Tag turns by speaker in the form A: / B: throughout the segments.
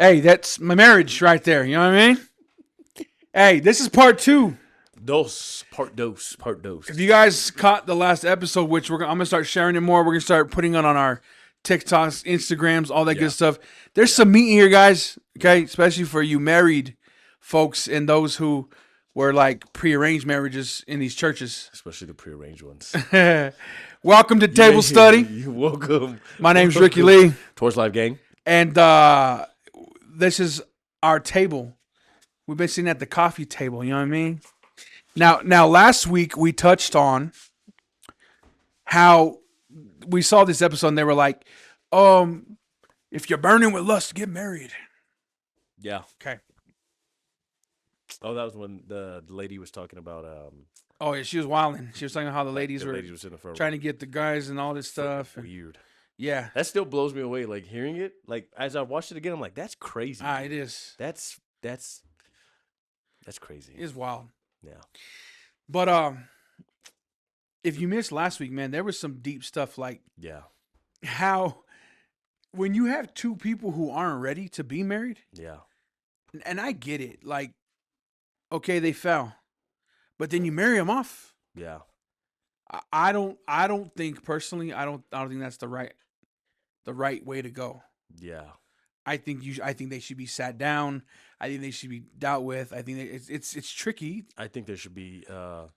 A: Hey, that's my marriage right there. You know what I mean? Hey, this is part 2.
B: Part dos.
A: If you guys caught the last episode, which I'm gonna start sharing it more, we're gonna start putting it on our TikToks, Instagrams, all that
B: Yeah.
A: good stuff. There's some meat here, guys. Okay, especially for you married folks and those who were like prearranged marriages in these churches.
B: Especially the prearranged ones.
A: Welcome to Table Study.
B: You're welcome.
A: My name's Ricky Lee,
B: Torch Live Gang.
A: and this is our table. We've been sitting at the coffee table. You know what I mean? Now, last week we touched on how we saw this episode, and they were like, if you're burning with lust, get married.
B: Yeah.
A: Okay.
B: Oh, that was when the lady was talking about
A: Oh yeah, she was wilding. She was talking about how the ladies were
B: ladies was in the front
A: trying to get the guys and all this stuff. And,
B: Weird.
A: yeah,
B: That still blows me away. Like hearing it, like as I watched it again, I'm like, that's crazy.
A: it is.
B: That's crazy.
A: It is wild.
B: Yeah.
A: But if you missed last week, man, there was some deep stuff like
B: Yeah.
A: how when you have two people who aren't ready to be married,
B: Yeah.
A: and I get it, like, okay, they fell, but then you marry them off.
B: Yeah.
A: I don't think personally, I don't think that's the right way to go.
B: Yeah.
A: I think they should be sat down. I think they should be dealt with. I think that it's tricky.
B: I think there should be a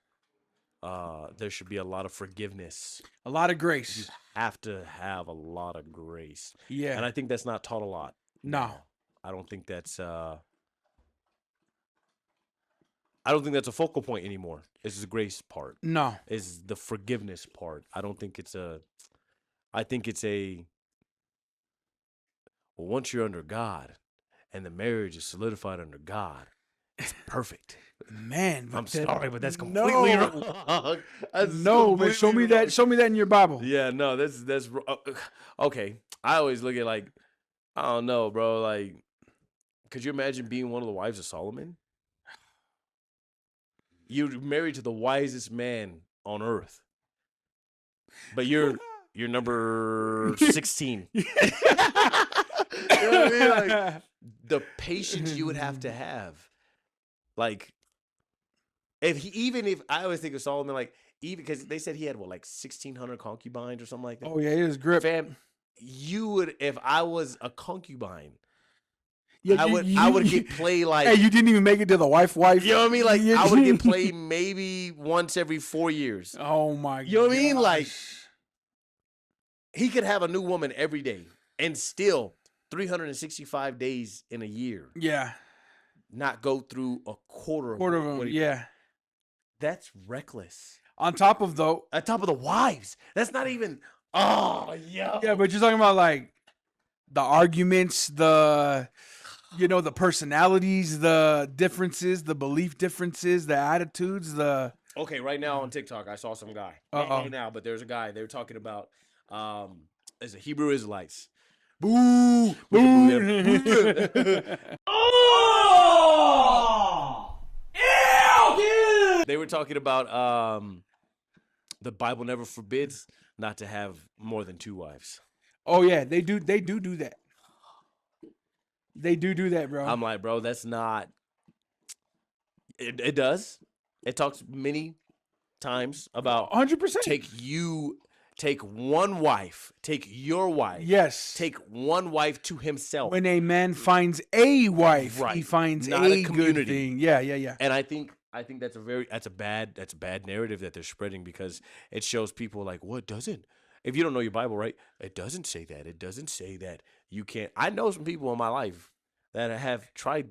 B: lot of forgiveness.
A: A lot of
B: You
A: grace.
B: have to have a lot of grace.
A: Yeah.
B: And I think that's not taught a lot.
A: No.
B: I don't think that's a focal point anymore. It's the grace part.
A: No.
B: Is the forgiveness part. I think it's once you're under God and the marriage is solidified under God, it's perfect.
A: Man,
B: I'm sorry, but that's
A: no.
B: completely wrong. That's
A: No, man, show me
B: completely wrong.
A: that. Show me that in your Bible.
B: Yeah, no, that's okay. I always look at like, I don't know, bro. Like, could you imagine being one of the wives of Solomon? You're married to the wisest man on earth, but you're number 16. You know what I mean? Like, the patience you would have to have, like, if I always think of Solomon, like, even because they said he had 1,600 concubines or something like that.
A: Oh yeah, it is grip.
B: Fam, you would, if I was a concubine,
A: Yeah,
B: I would get played like.
A: Hey, you didn't even make it to the wife.
B: You know what I mean? Like, I would get played maybe once every 4 years.
A: Oh my god.
B: You know what I mean? Like, he could have a new woman every day and still 365 days in a year
A: yeah,
B: not go through a quarter of
A: them.
B: what he-
A: Yeah.
B: That's reckless.
A: On top of though,
B: On top of the wives. That's not even. Oh, yeah.
A: yeah, but you're talking about like the arguments, the personalities, the differences, the belief differences, the attitudes, the.
B: Okay, right now on TikTok, I saw some guy.
A: Uh-oh.
B: Not right now, but there's a guy. They were talking about as a Hebrew Israelites. Boo!
A: Boo!
B: Oh! Ew! They were talking about the Bible never forbids not to have more than 2 wives.
A: Oh yeah, they do that. They do that, bro.
B: I'm like, bro, that's not. It does. It talks many times about
A: 100%.
B: take one wife, take your wife.
A: Yes.
B: Take one wife to himself.
A: When a man finds a wife, he
B: Right.
A: finds
B: Not
A: a
B: a
A: good
B: community.
A: thing. Yeah.
B: And I think that's a bad narrative that they're spreading, because it shows people like, what doesn't? If you don't know your Bible, right? It doesn't say that. It doesn't say that you can't. I know some people in my life that have tried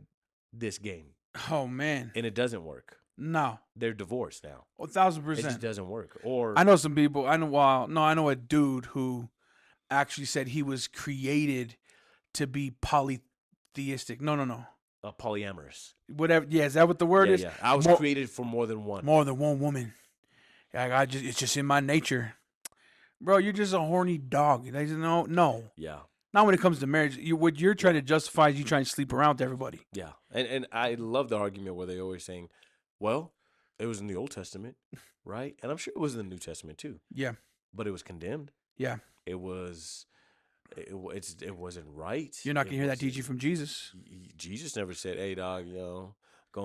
B: this game
A: Oh man.
B: and it doesn't work.
A: No.
B: They're divorced now.
A: 1,000%.
B: It just doesn't work. Or
A: I know some people. I know a dude who actually said he was created to be polytheistic. No.
B: polyamorous.
A: Whatever. Yeah, is that what the word is?
B: Yeah. I was created for more than one.
A: More than one woman. Yeah, it's just in my nature. Bro, you're just a horny dog. No.
B: Yeah.
A: Not when it comes to marriage. What you're trying to justify is you trying to sleep around with everybody.
B: Yeah. And I love the argument where they always saying, well, it was in the Old Testament, right? And I'm sure it was in the New Testament too.
A: Yeah.
B: But it was condemned.
A: Yeah.
B: It was it wasn't right.
A: You're not
B: It
A: gonna hear that
B: wasn't-
A: teaching from Jesus.
B: Jesus never said, "Hey, dog, go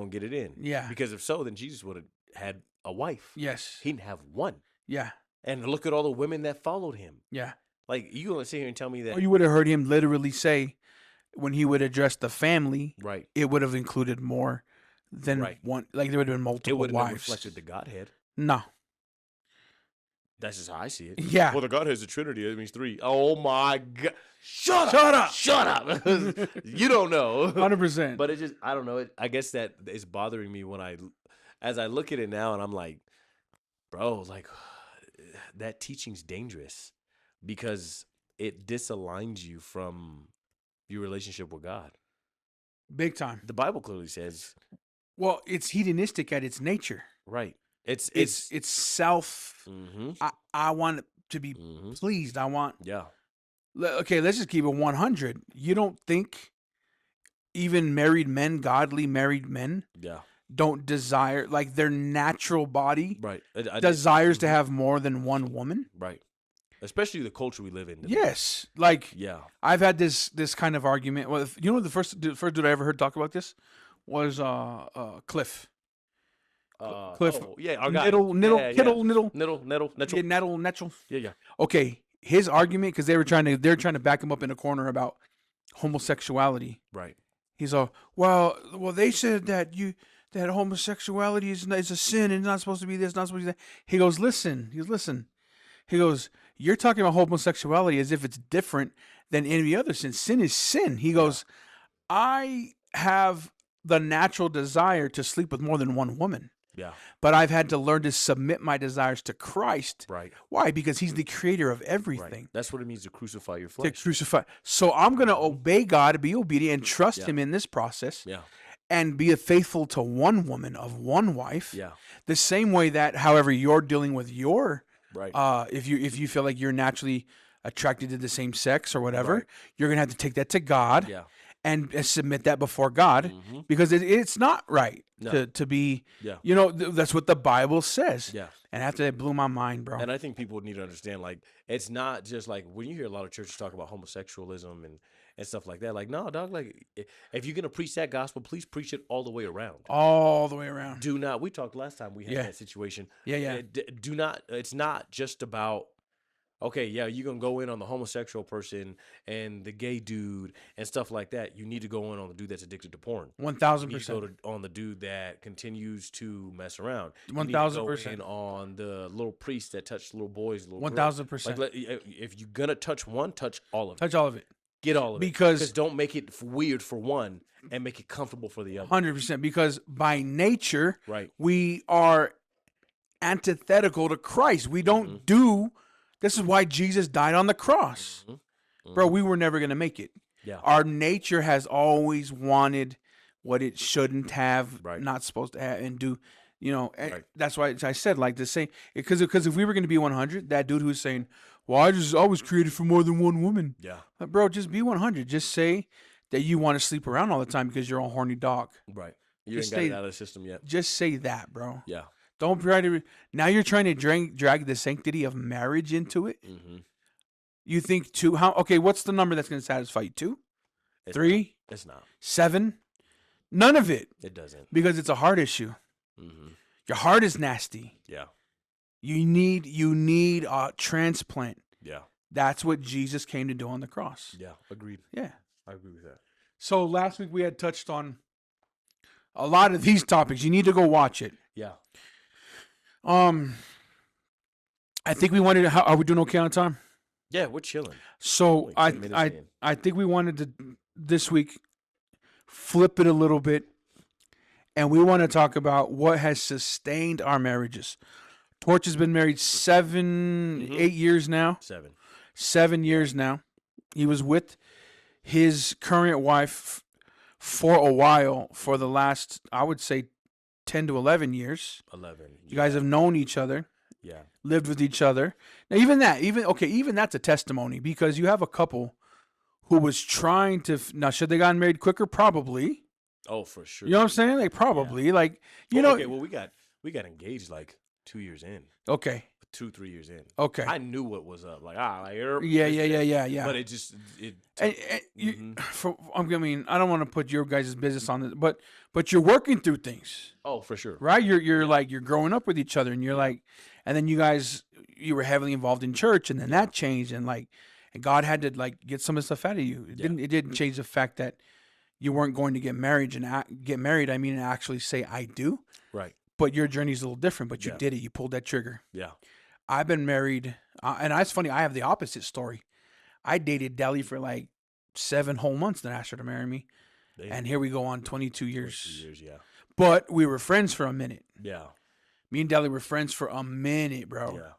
B: and get it in."
A: Yeah.
B: Because if so, then Jesus would have had a wife.
A: Yes.
B: He didn't have one.
A: Yeah.
B: And look at all the women that followed him.
A: Yeah.
B: Like, you gonna sit here and tell me that?
A: Or you would have heard him literally say, when he would address the family,
B: Right.
A: it would have included more than
B: Right.
A: one. Like there would have been
B: It
A: multiple
B: wouldn't have
A: wives.
B: reflected the Godhead.
A: No.
B: That's just how I see it.
A: Yeah.
B: Well, the Godhead is a Trinity. That means three. Oh my God! Shut
A: up.
B: Shut up! You don't know.
A: 100%.
B: But it just, I don't know. I guess that is bothering me as I look at it now, and I'm like, bro, like that teaching's dangerous because it disaligns you from your relationship with God.
A: Big time.
B: The Bible clearly says,
A: Well, it's hedonistic at its nature.
B: right? It's
A: self.
B: mm-hmm,
A: I want to be
B: mm-hmm,
A: pleased. I want.
B: yeah,
A: Okay, let's just keep it 100. You don't think even married men, godly married men,
B: yeah,
A: don't desire, like their natural body
B: right.
A: desires to have more than one woman?
B: right, especially the culture we live in today.
A: Yes. Like
B: Yeah.
A: I've had this kind of argument. Well, you know, the first dude I ever heard talk about this was Cliff. Cliff.
B: Oh, yeah, our guy.
A: Niddle,
B: Yeah,
A: Nettle.
B: yeah.
A: Okay, his argument, because they're trying to back him up in a corner about homosexuality.
B: Right.
A: He's all, well, they said that homosexuality is a sin and not supposed to be this, not supposed to be that. He goes, listen. He goes, you're talking about homosexuality as if it's different than any other sin. Sin is sin. He goes, I have the natural desire to sleep with more than one woman.
B: Yeah.
A: But I've had to learn to submit my desires to Christ.
B: Right.
A: Why? Because he's the creator of
B: Right.
A: everything.
B: That's what it means to crucify your
A: To
B: flesh.
A: crucify. So I'm going to obey God, be obedient, and trust
B: Yeah.
A: him in this process.
B: Yeah.
A: And be faithful to one woman of one wife.
B: Yeah.
A: The same way that, however, you're dealing with your,
B: Right.
A: if you feel like you're naturally attracted to the same sex or whatever,
B: Right.
A: you're going to have to take that to God.
B: Yeah.
A: And submit that before God,
B: Mm-hmm.
A: because it's not right
B: No.
A: to be,
B: Yeah.
A: that's what the Bible says.
B: Yeah.
A: And after that blew my mind, bro.
B: And I think people need to understand, like, it's not just like when you hear a lot of churches talk about homosexualism and stuff like that. Like, no, dog, like, if you're going to preach that gospel, please preach it all the way around.
A: All the way around.
B: Do not, we talked last time we had
A: Yeah.
B: that situation.
A: Yeah.
B: Do not, it's not just about, okay, yeah, you're going to go in on the homosexual person and the gay dude and stuff like that. You need to go in on the dude that's addicted to porn.
A: 1,000%.
B: You need to go on the dude that continues to mess around.
A: 1,000%.
B: And on the little priest that touched little boys.
A: 1,000%.
B: Like, if you're gonna touch one, touch all of it.
A: Touch all of it.
B: Get all of it.
A: Because
B: don't make it weird for one and make it comfortable for the other.
A: 100%. Because by nature,
B: Right.
A: we are antithetical to Christ. We don't do. This is why Jesus died on the cross.
B: Mm-hmm.
A: Bro, we were never going to make it.
B: Yeah.
A: Our nature has always wanted what it shouldn't have,
B: Right.
A: not supposed to have, and do.
B: Right.
A: That's why I said, like, the same, because if we were going to be 100, that dude who's saying, well, I was created for more than one woman.
B: Yeah.
A: Like, bro, just be 100. Just say that you want to sleep around all the time because you're a horny dog.
B: Right. You
A: Just
B: ain't got it
A: stay-
B: out of the system yet.
A: Just say that, bro.
B: Yeah.
A: Don't try to. Now you're trying to drag the sanctity of marriage into it.
B: Mm-hmm.
A: You think two? How? Okay, what's the number that's going to satisfy you? 2, 3,
B: It's not.
A: 7? None of it,
B: It doesn't.
A: because it's a heart issue.
B: Mm-hmm.
A: Your heart is nasty.
B: Yeah.
A: You need a transplant.
B: Yeah.
A: That's what Jesus came to do on the cross.
B: Yeah. Agreed.
A: Yeah.
B: I agree with that.
A: So last week we had touched on a lot of these topics. You need to go watch it.
B: Yeah.
A: I think we wanted. Are we doing okay on time?
B: Yeah, we're chilling.
A: So
B: Only 10 minutes in.
A: I think we wanted to this week flip it a little bit, and we want to talk about what has sustained our marriages. Torch has been married 8 years now.
B: 7.
A: 7 years now. He was with his current wife for a while, for the last, I would say, 10 to 11 years.
B: 11.
A: You guys have known each other,
B: Yeah.
A: lived with each other. Now, even that's a testimony, because you have a couple who was trying to. Now, should they gotten married quicker? Probably.
B: Oh, for sure.
A: You know what I'm saying? Like, probably. Like, you know.
B: Okay, well, we got engaged like 2 years in.
A: Okay.
B: 2-3 years in.
A: Okay.
B: I knew what was up. Like,
A: Yeah.
B: But it just it.
A: And I mean, I don't want to put your guys' business on it, but you're working through things,
B: Oh, for sure.
A: right? You're like you're growing up with each other, and you're like, and then you were heavily involved in church, and then that changed, and God had to like get some of the stuff out of you. It didn't change the fact that you weren't going to get married I mean, and actually say I do.
B: Right.
A: But your journey's a little different. But you did it. You pulled that trigger.
B: Yeah.
A: I've been married, and it's funny. I have the opposite story. I dated Deli for like 7 whole months, then asked her to marry me, and here we go on 22 years.
B: 22 years, yeah.
A: But we were friends for a minute.
B: Yeah.
A: Me and Deli were friends for a minute, bro.
B: Yeah.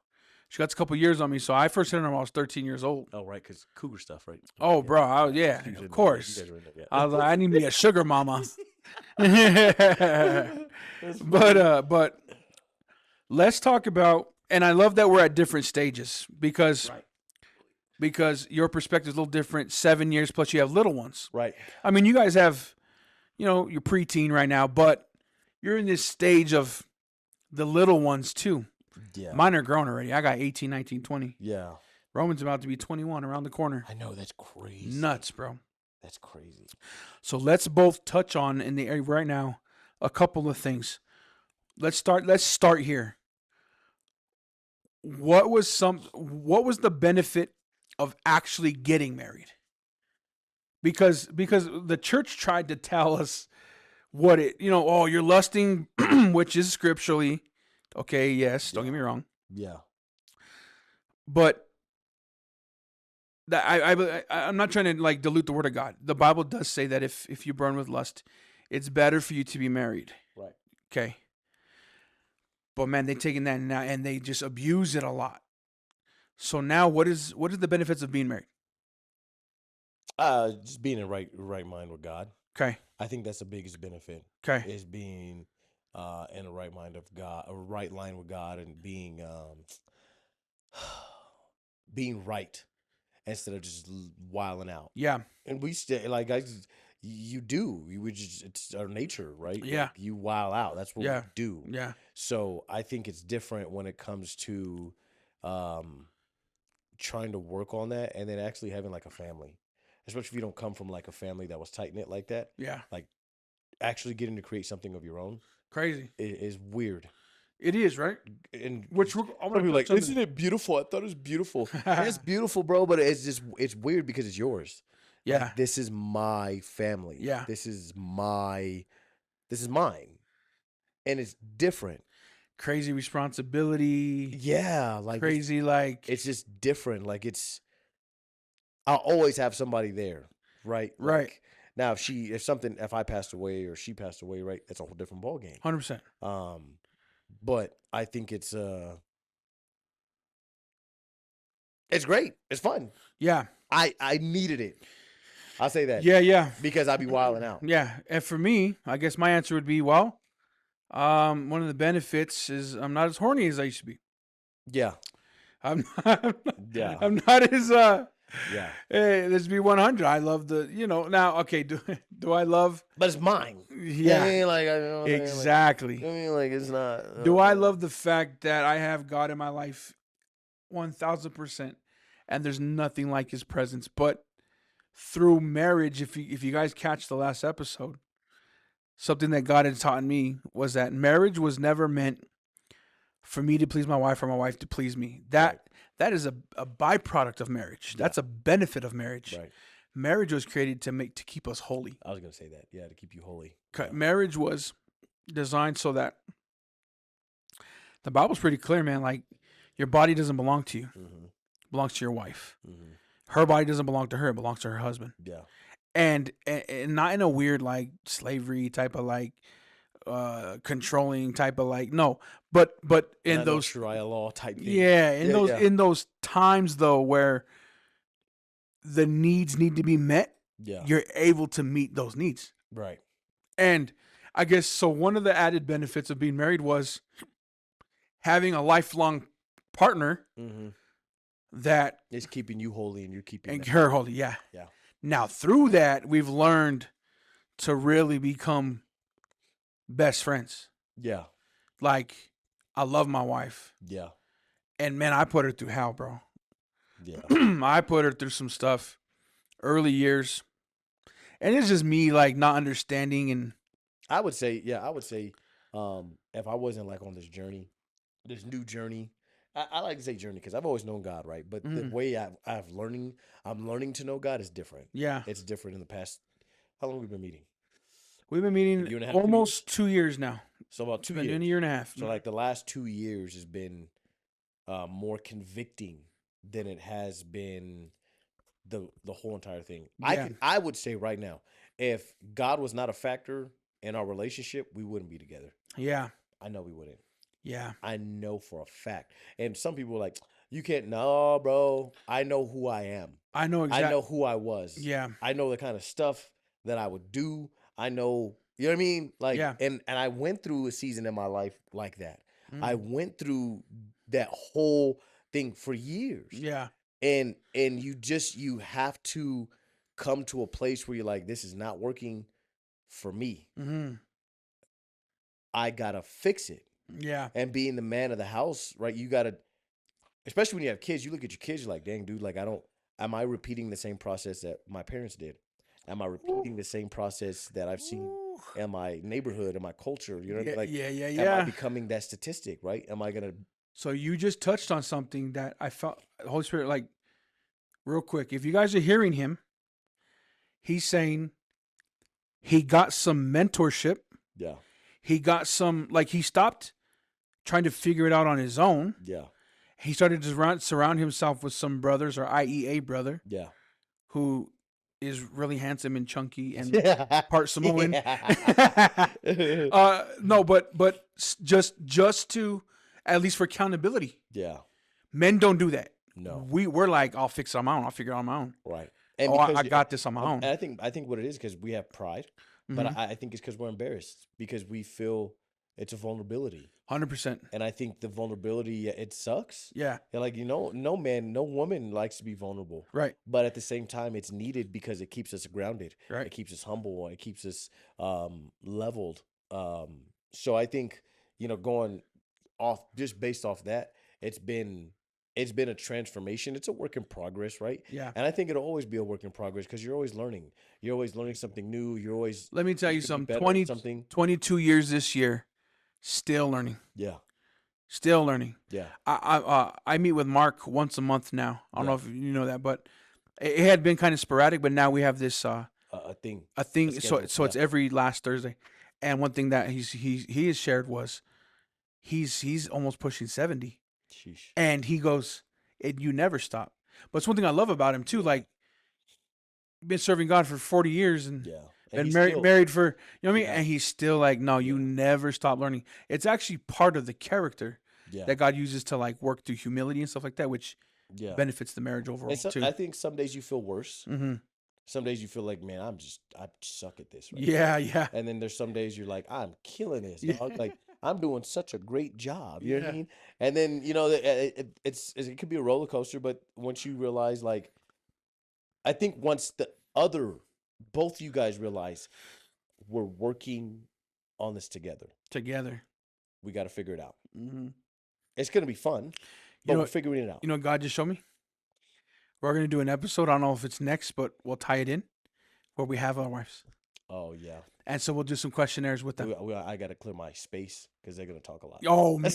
A: She got a couple years on me, so I first hit her when I was 13 years old.
B: Oh, right, because cougar stuff, right?
A: Oh, bro, of course. I was like, I need to be a sugar mama. But let's talk about, and I love that we're at different stages because your perspective is a little different. 7 years plus you have little ones.
B: Right.
A: I mean, you guys have, you're preteen right now, but you're in this stage of the little ones too.
B: Yeah.
A: Mine are grown already. I got 18, 19, 20.
B: Yeah.
A: Roman's about to be 21 around the corner.
B: I know, that's crazy.
A: Nuts, bro.
B: That's crazy.
A: So let's both touch on in the area right now a couple of things. Let's start here. What was the benefit of actually getting married? Because the church tried to tell us what you're lusting, which is scripturally okay. Yes, don't get me wrong.
B: Yeah.
A: But that I'm not trying to like dilute the word of God. The Bible does say that if you burn with lust, it's better for you to be married.
B: Right.
A: Okay. But man, they taken that now and they just abuse it a lot. So now what is the benefits of being married?
B: Just being in right mind with God.
A: Okay.
B: I think that's the biggest benefit.
A: Okay.
B: Is being in a right mind of God, a right line with God, and being being right instead of just wilding out.
A: Yeah.
B: And we it's our nature, right?
A: Yeah.
B: Like, you wild out. That's what we do.
A: Yeah.
B: So I think it's different when it comes to trying to work on that and then actually having like a family, especially if you don't come from like a family that was tight knit like that.
A: Yeah.
B: Like actually getting to create something of your own.
A: Crazy.
B: Is weird.
A: It is, right?
B: And
A: which I'm gonna
B: be like, isn't it beautiful? I thought it was beautiful. It's beautiful, bro, but it's weird because it's yours.
A: Yeah.
B: Like, this is my family.
A: Yeah.
B: This is mine. And it's different.
A: Crazy responsibility.
B: Yeah. Like
A: crazy, like
B: it's just different. Like I'll always have somebody there. Right.
A: Right.
B: Like, now if I passed away or she passed away, right, that's a whole different ballgame.
A: 100%.
B: But I think it's great. It's fun.
A: Yeah.
B: I needed it. I'll say that.
A: Yeah.
B: Because I'd be wilding out.
A: Yeah. And for me, I guess my answer would be, one of the benefits is I'm not as horny as I used to be.
B: Yeah.
A: I'm
B: Yeah.
A: I'm not as
B: Yeah.
A: Hey, let's be 100. I love now. Okay, do I love?
B: But it's mine.
A: Yeah.
B: I mean, like, I know what I'm saying?
A: Exactly.
B: Like, I mean, like, it's not.
A: Do I love the fact that I have God in my life 1000%, and there's nothing like His presence? But through marriage, if you guys catch the last episode, something that God had taught me was that marriage was never meant for me to please my wife or my wife to please me. That is a byproduct of marriage. Yeah. That's a benefit of marriage.
B: Right.
A: Marriage was created to keep us holy.
B: I was going to say that. Yeah, to keep you holy.
A: Yeah. Marriage was designed so that the Bible's pretty clear, man. Like, your body doesn't belong to you.
B: Mm-hmm.
A: It belongs to your wife.
B: Mm-hmm.
A: Her body doesn't belong to her. It belongs to her husband.
B: Yeah.
A: And not in a weird, like, slavery type of, like, controlling type of, like, no. But in those
B: Sharia law type thing.
A: Yeah, in those times though where the needs need to be met, you're able to meet those needs.
B: Right.
A: And I guess so one of the added benefits of being married was having a lifelong partner that
B: is keeping you holy and you're keeping
A: her holy. Yeah.
B: Yeah.
A: Now through that we've learned to really become best friends.
B: Yeah.
A: Like, I love my wife.
B: Yeah.
A: And man, I put her through hell, bro.
B: Yeah.
A: I put her through some stuff early years, and it's just me like not understanding and
B: I would say, if I wasn't like on this journey, this new journey, I like to say journey because I've always known God, right? But the
A: mm,
B: way I'm learning to know God is different.
A: yeah,
B: It's different in the past. How long have we been meeting?
A: we've been
B: A
A: meeting
B: year and a half, 2 years.
A: almost 2 years now.
B: So about
A: It's
B: 2 years.
A: been a year and a half.
B: So like the last 2 years has been more convicting than it has been the whole entire thing.
A: Yeah,
B: I would say right now, if God was not a factor in our relationship, we wouldn't be together.
A: yeah,
B: I know we wouldn't.
A: yeah.
B: I know for a fact. And some people are like, you can't. No, bro. I know who I am.
A: I know
B: I know
A: exactly.
B: who I was.
A: Yeah,
B: I know the kind of stuff that I would do. I know, you know what I mean? Like,
A: yeah,
B: and I went through a season in my life like that. I
A: mm,
B: went through that whole thing for years.
A: yeah,
B: And you have to come to a place where you're like, this is not working for me.
A: mm-hmm,
B: I gotta fix it.
A: yeah,
B: And being the man of the house, right? You gotta, especially when you have kids, you look at your kids, you're like, dang, dude, like am I repeating the same process that my parents did? Am I repeating the same process that I've seen
A: Ooh.
B: in my neighborhood, in my culture? You know what I
A: Yeah,
B: mean? Like,
A: yeah, yeah,
B: am I
A: yeah.
B: becoming that statistic, right? Am I gonna,
A: So you just touched on something that I felt the Holy Spirit like real quick. If you guys are hearing him, he's saying he got some mentorship.
B: yeah,
A: He got some like he stopped trying to figure it out on his own.
B: yeah,
A: He started to surround himself with some brothers, or i.e., a brother
B: yeah.
A: who is really handsome and chunky and
B: Yeah.
A: part Samoan.
B: Yeah.
A: No, but just to at least for accountability.
B: Yeah.
A: Men don't do that.
B: No.
A: We're like, I'll fix it on my own. I'll figure it out on my own.
B: Right. And
A: Oh,
B: because
A: I got this on my own.
B: and I think what it is because we have pride, but
A: Mm-hmm.
B: I think it's because we're embarrassed because we feel it's a vulnerability,
A: 100%.
B: and I think the vulnerability it sucks.
A: Yeah.
B: And like no man, no woman likes to be vulnerable,
A: Right.
B: but at the same time, it's needed because it keeps us grounded,
A: Right.
B: it keeps us humble, it keeps us leveled. So I think going off just based off that, it's been it's been a transformation. It's a work in progress, right?
A: Yeah.
B: And I think it'll always be a work in progress because you're always learning. You're always learning something new. You're always
A: Let me tell you
B: you can be
A: something.
B: better at something.
A: 22 years this year, still learning.
B: Yeah,
A: Still learning.
B: yeah,
A: I meet with Mark once a month now. I don't
B: Yeah.
A: know if you know that, but it had been kind of sporadic. But now we have this
B: a thing.
A: a thing.
B: schedule,
A: So it's every last Thursday. And one thing that he has shared was he's almost pushing 70,
B: Sheesh.
A: and he goes, and you never stop. But it's one thing I love about him too. Like been serving God for 40 years and
B: Yeah, and
A: been
B: he's
A: married
B: still,
A: married for you know what I mean.
B: Yeah.
A: And he's still like, no, you
B: Yeah.
A: never stop learning. It's actually part of the character
B: yeah,
A: that God uses to like work through humility and stuff like that, which
B: yeah.
A: benefits the marriage overall
B: And so,
A: too.
B: I think some days you feel worse.
A: Mm-hmm.
B: Some days you feel like, man, I suck at this right now.
A: Yeah, yeah,
B: And then there's some days you're like, I'm killing this,
A: Yeah.
B: dog. Like I'm doing such a great job. You know what I
A: Yeah.
B: mean? And then it could be a roller coaster, but once you realize, like, I think once both you guys realize we're working on this together,
A: together.
B: we got to figure it out.
A: Mm-hmm.
B: It's gonna be fun,
A: You
B: but
A: know,
B: we're figuring it out.
A: you know, what God just showed me. We're gonna do an episode. I don't know if it's next, but we'll tie it in where we have our wives,
B: Oh yeah,
A: and so we'll do some questionnaires with them.
B: I got to clear my space because they're gonna talk a lot.
A: Oh man!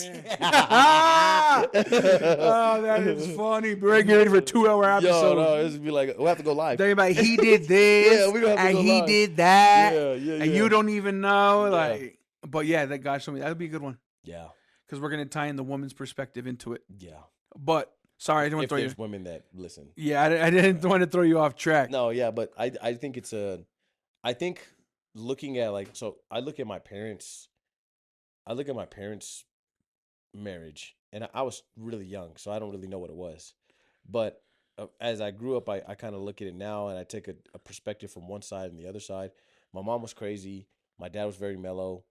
A: Oh, that is funny. Bro, get ready for a 2-hour
B: Yo,
A: episode.
B: no, it's be like we'll have to go live.
A: They're like, he did this,
B: Yeah, we gonna have to
A: and
B: go
A: he
B: live.
A: did that,
B: Yeah, yeah,
A: and
B: yeah.
A: you don't even know.
B: Yeah.
A: Like, but yeah, that guy showed me that'd be a good one
B: Yeah,
A: because we're gonna tie in the woman's perspective into it.
B: yeah.
A: But sorry, I didn't want
B: If
A: to throw you.
B: there's women that listen,
A: Yeah, I didn't want to throw you off track.
B: no, yeah, but I think I think looking at I look at my parents, marriage, and I was really young, so I don't really know what it was, but as I grew up, I kind of look at it now, and I take a perspective from one side and the other side. My mom was crazy. My dad was very mellow.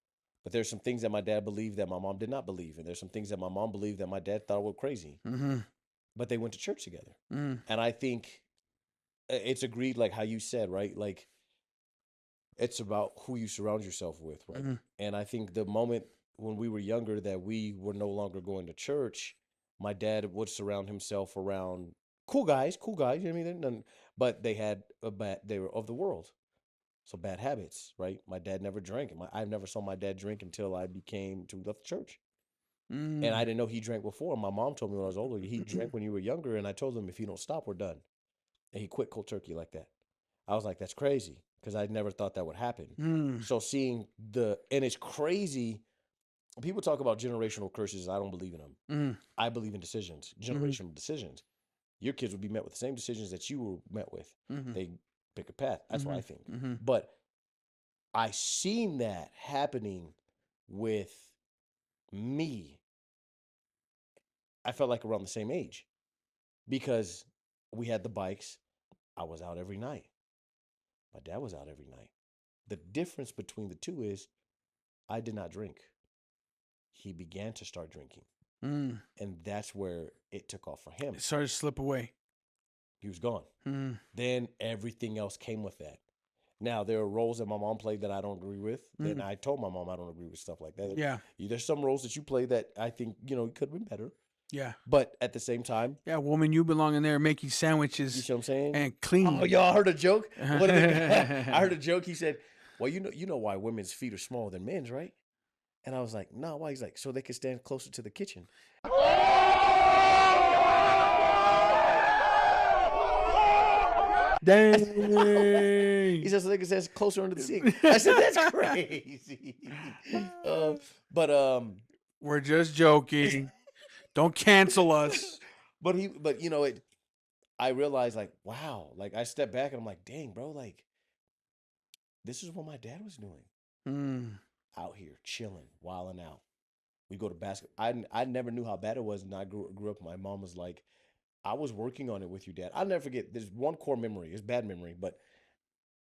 B: But there's some things that my dad believed that my mom did not believe, and there's some things that my mom believed that my dad thought were crazy.
A: Mm-hmm.
B: But they went to church together,
A: Mm.
B: and I think it's agreed, like how you said, right? Like it's about who you surround yourself with, right?
A: Mhm.
B: And I think the moment when we were younger that we were no longer going to church, My dad would surround himself around cool guys. You know what I mean? But they had they were of the world. So bad habits, right? My dad never drank. I never saw my dad drink until I left the church. And I
A: Mm.
B: didn't know he drank before. My mom told me when I was older, he drank when you were younger. And I told him, if you don't stop, we're done. And he quit cold turkey like that. I was like, that's crazy, because I never thought that would happen.
A: Mm.
B: So and it's crazy. People talk about generational curses. I don't believe in them.
A: Mm.
B: I believe in decisions, generational decisions. Your kids would be met with the same decisions that you were met with.
A: Mm-hmm.
B: They pick a path. That's what I think.
A: Mm-hmm.
B: But I seen that happening with me. I felt like around the same age, because we had the bikes. I was out every night. My dad was out every night. The difference between the two is I did not drink. He began to start drinking.
A: Mm.
B: And that's where it took off for him.
A: It started to slip away.
B: He was gone.
A: Mm.
B: Then everything else came with that. Now, there are roles that my mom played that I don't agree with. Then I told my mom I don't agree with stuff like that.
A: Yeah.
B: There's some roles that you play that I think, could have been better.
A: Yeah.
B: But at the same time,
A: Yeah, woman, you belong in there making
B: you
A: sandwiches
B: see what I'm saying?
A: and clean.
B: Oh, y'all heard a joke? What did the guy, I heard a joke. He said, well, you know why women's feet are smaller than men's, right? And I was like, no, why? He's like, so they can stand closer to the kitchen.
A: Dang.
B: He said, so they can stand closer under the sink. I said, that's crazy.
A: We're just joking. Don't cancel us.
B: But I realized, like, wow, like I stepped back and I'm like, dang, bro, like this is what my dad was doing.
A: Mm.
B: Out here chilling, wilding out. We go to basketball. I never knew how bad it was, and I grew up. My mom was like, I was working on it with you, Dad. I'll never forget. There's one core memory. It's bad memory, but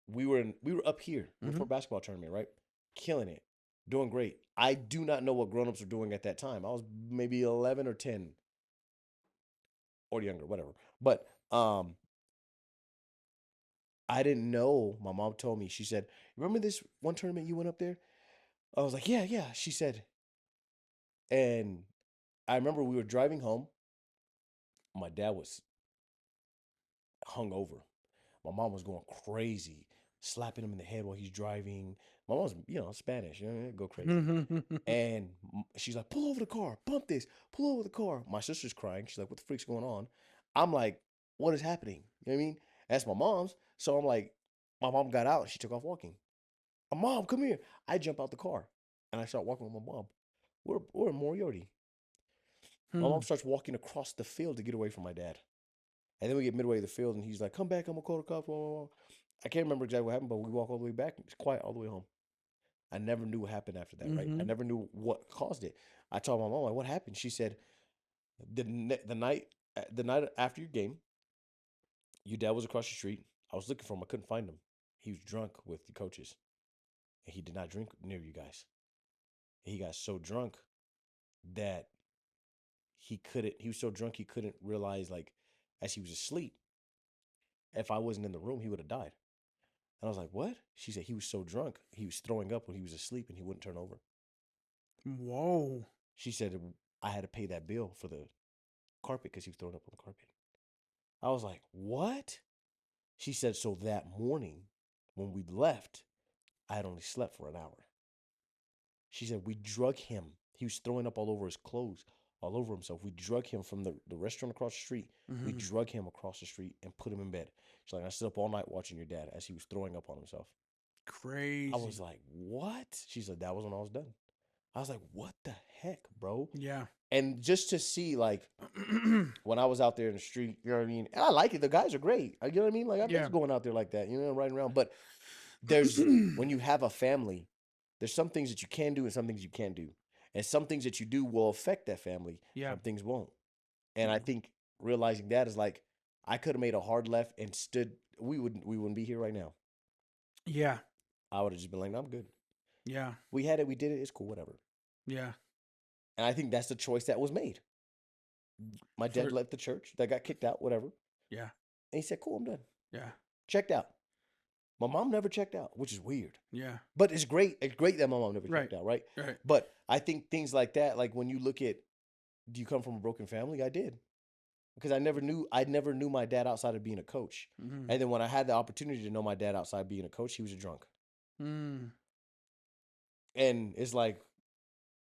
B: we were up here for a basketball tournament, right? Killing it, doing great. I do not know what grown-ups were doing at that time. I was maybe 11 or 10 or younger, whatever. But I didn't know. My mom told me. She said, "Remember this one tournament you went up there?" I was like, "Yeah, yeah." She said, and I remember we were driving home. My dad was hungover. My mom was going crazy, slapping him in the head while he's driving. My mom's, Spanish, go crazy. And she's like, pull over the car, bump this, pull over the car. My sister's crying. She's like, what the freak's going on? I'm like, what is happening? You know what I mean? That's my mom's. So I'm like, my mom got out and she took off walking. Mom, come here. I jump out the car and I start walking with my mom. We're in Moriarty. My mom starts walking across the field to get away from my dad. And then we get midway of the field, and he's like, come back, I'm going to call the cops. Blah, blah, blah. I can't remember exactly what happened, but we walk all the way back. It's quiet all the way home. I never knew what happened after that, right? I never knew what caused it. I told my mom, like, what happened? She said, the night after your game, your dad was across the street. I was looking for him. I couldn't find him. He was drunk with the coaches, and he did not drink near you guys. He got so drunk that he was so drunk he couldn't realize, like, as he was asleep, if I wasn't in the room, he would have died. And I was like, what? She said he was so drunk, he was throwing up when he was asleep and he wouldn't turn over.
A: Whoa.
B: She said I had to pay that bill for the carpet because he was throwing up on the carpet. I was like, what? She said, so that morning when we left, I had only slept for an hour. She said, we drug him. He was throwing up all over his clothes, all over himself. We drug him from the restaurant across the street. We drug him across the street and put him in bed. She's like, I stood up all night watching your dad as he was throwing up on himself.
A: Crazy.
B: I was like, what? She said, that was when I was done. I was like, what the heck, bro?
A: Yeah.
B: And just to see, like, when I was out there in the street, you know what I mean? And I like it. The guys are great. You know what I mean? Like, I miss going out there like that, riding around. But when you have a family, there's some things that you can do and some things you can't do. And some things that you do will affect that family.
A: Yeah.
B: Some things won't. And I think realizing that is like, I could have made a hard left and we wouldn't be here right now.
A: Yeah.
B: I would have just been like, no, I'm good.
A: Yeah.
B: We had it. We did it. It's cool. Whatever.
A: Yeah.
B: And I think that's the choice that was made. My dad left the church. That got kicked out. Whatever.
A: Yeah.
B: And he said, cool, I'm done.
A: Yeah.
B: Checked out. My mom never checked out, which is weird.
A: Yeah.
B: But it's great. It's great that my mom never checked out, right?
A: Right.
B: But I think things like that, like when you look at do you come from a broken family? I did. Because I never knew my dad outside of being a coach.
A: Mm-hmm.
B: And then when I had the opportunity to know my dad outside of being a coach, he was a drunk.
A: Mm.
B: And it's like,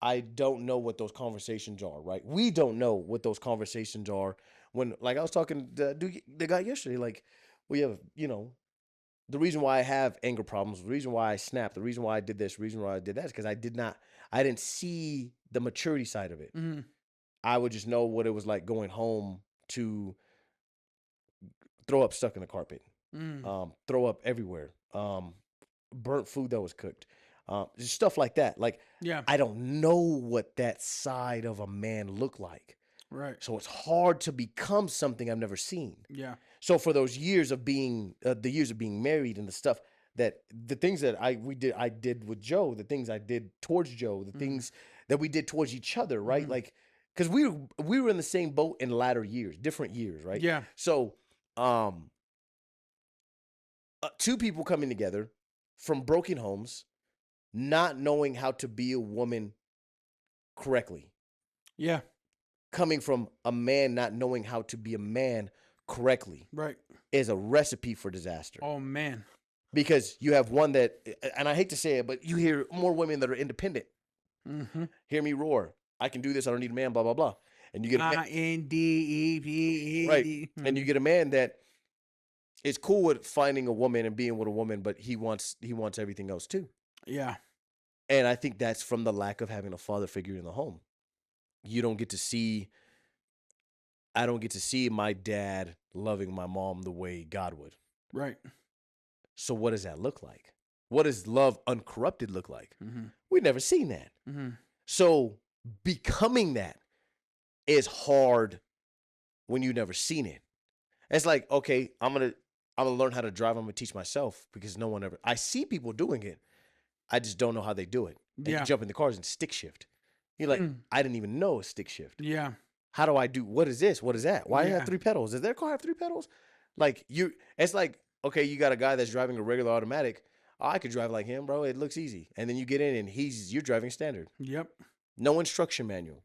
B: I don't know what those conversations are, right? We don't know what those conversations are when, like, I was talking to the guy yesterday, like, we have, the reason why I have anger problems, the reason why I snapped, the reason why I did this, the reason why I did that is because I didn't see the maturity side of it.
A: Mm-hmm.
B: I would just know what it was like going home to throw up stuck in the carpet, throw up everywhere, burnt food that was cooked, just stuff like that. Like,
A: Yeah.
B: I don't know what that side of a man looked like.
A: Right.
B: So it's hard to become something I've never seen.
A: Yeah.
B: So for those years of being, the years of being married and the things that I did with Joe, the things I did towards Joe, the things that we did towards each other, right? Like, because we were in the same boat in latter years, different years, right?
A: Yeah.
B: So, two people coming together from broken homes, not knowing how to be a woman correctly.
A: Yeah.
B: Coming from a man not knowing how to be a man correctly
A: Right.
B: is a recipe for disaster.
A: Oh man.
B: Because you have one that, and I hate to say it, but you hear more women that are independent.
A: Mm-hmm.
B: Hear me roar. I can do this. I don't need a man, blah, blah, blah. And you get a man,
A: INDEPED.
B: right. And you get a man that is cool with finding a woman and being with a woman, but he wants everything else too.
A: Yeah.
B: And I think that's from the lack of having a father figure in the home. You don't get to see, I don't get to see my dad loving my mom the way God would.
A: Right.
B: So what does that look like? What does love uncorrupted look like?
A: Mm-hmm.
B: We've never seen that.
A: Mm-hmm.
B: So becoming that is hard when you've never seen it. It's like, okay, I'm gonna learn how to drive. I'm gonna teach myself because no one ever. I see people doing it. I just don't know how they do it. And
A: Yeah.
B: you jump in the cars and stick shift. You're like, I didn't even know a stick shift.
A: Yeah.
B: How do I do? What is this? What is that? Why do you
A: Yeah.
B: have 3 pedals? Does their car have 3 pedals? Like it's like, okay, you got a guy that's driving a regular automatic. Oh, I could drive like him, bro. It looks easy. And then you get in and you're driving standard.
A: Yep.
B: No instruction manual.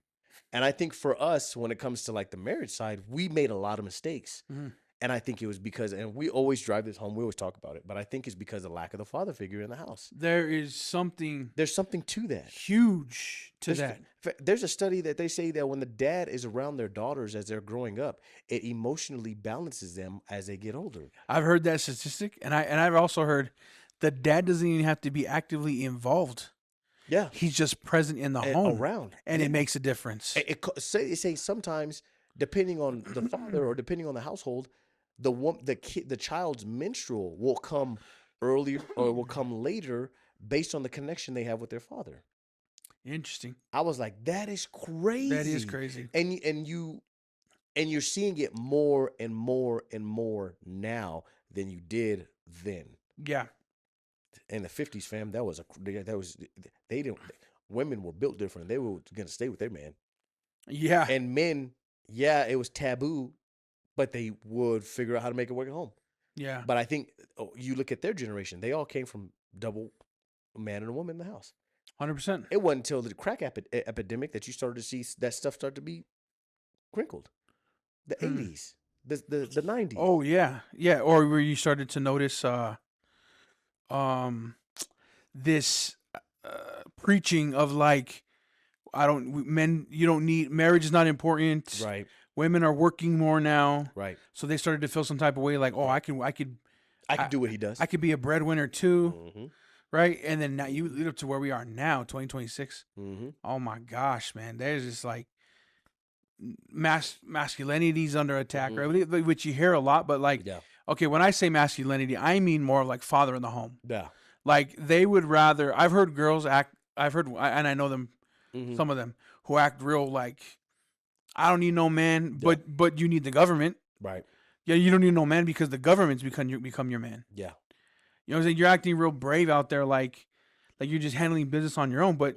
B: And I think for us, when it comes to like the marriage side, we made a lot of mistakes.
A: Mm-hmm.
B: And I think it was because, and we always drive this home, we always talk about it, but I think it's because of the lack of the father figure in the house.
A: There's something
B: to that.
A: Huge to that.
B: There's a study that they say that when the dad is around their daughters as they're growing up, it emotionally balances them as they get older.
A: I've heard that statistic, and I've also heard the dad doesn't even have to be actively involved.
B: Yeah.
A: He's just present in the home.
B: Around.
A: And it makes a difference.
B: It say sometimes, depending on the father or depending on the household, the child's menstrual will come earlier or will come later based on the connection they have with their father.
A: Interesting.
B: I was like, that is crazy.
A: That is crazy.
B: And you're seeing it more and more and more now than you did then.
A: Yeah.
B: In the 50s, fam, women were built different. They were going to stay with their man.
A: Yeah.
B: And men, yeah, it was taboo, but they would figure out how to make it work at home.
A: Yeah.
B: But I think you look at their generation, they all came from double a man and a woman in the house.
A: 100%.
B: It wasn't until the crack epidemic that you started to see that stuff start to be crinkled. The 80s, the 90s.
A: Oh, yeah. Yeah. Or where you started to notice this preaching of like, you don't need, marriage is not important.
B: Right.
A: Women are working more now.
B: Right.
A: So they started to feel some type of way like, oh, I could
B: do what he does.
A: I could be a breadwinner too.
B: Mm-hmm.
A: Right. And then now you lead up to where we are now, 2026.
B: Mm-hmm.
A: Oh my gosh, man. There's just like masculinity's under attack, right? Which you hear a lot, but like, okay, when I say masculinity, I mean more like father in the home.
B: Yeah.
A: Like they would rather, and I know them, some of them who act real like, I don't need no man, but you need the government.
B: Right.
A: Yeah, you don't need no man because the government's become your man.
B: Yeah.
A: You know what I'm saying? You're acting real brave out there like you're just handling business on your own, but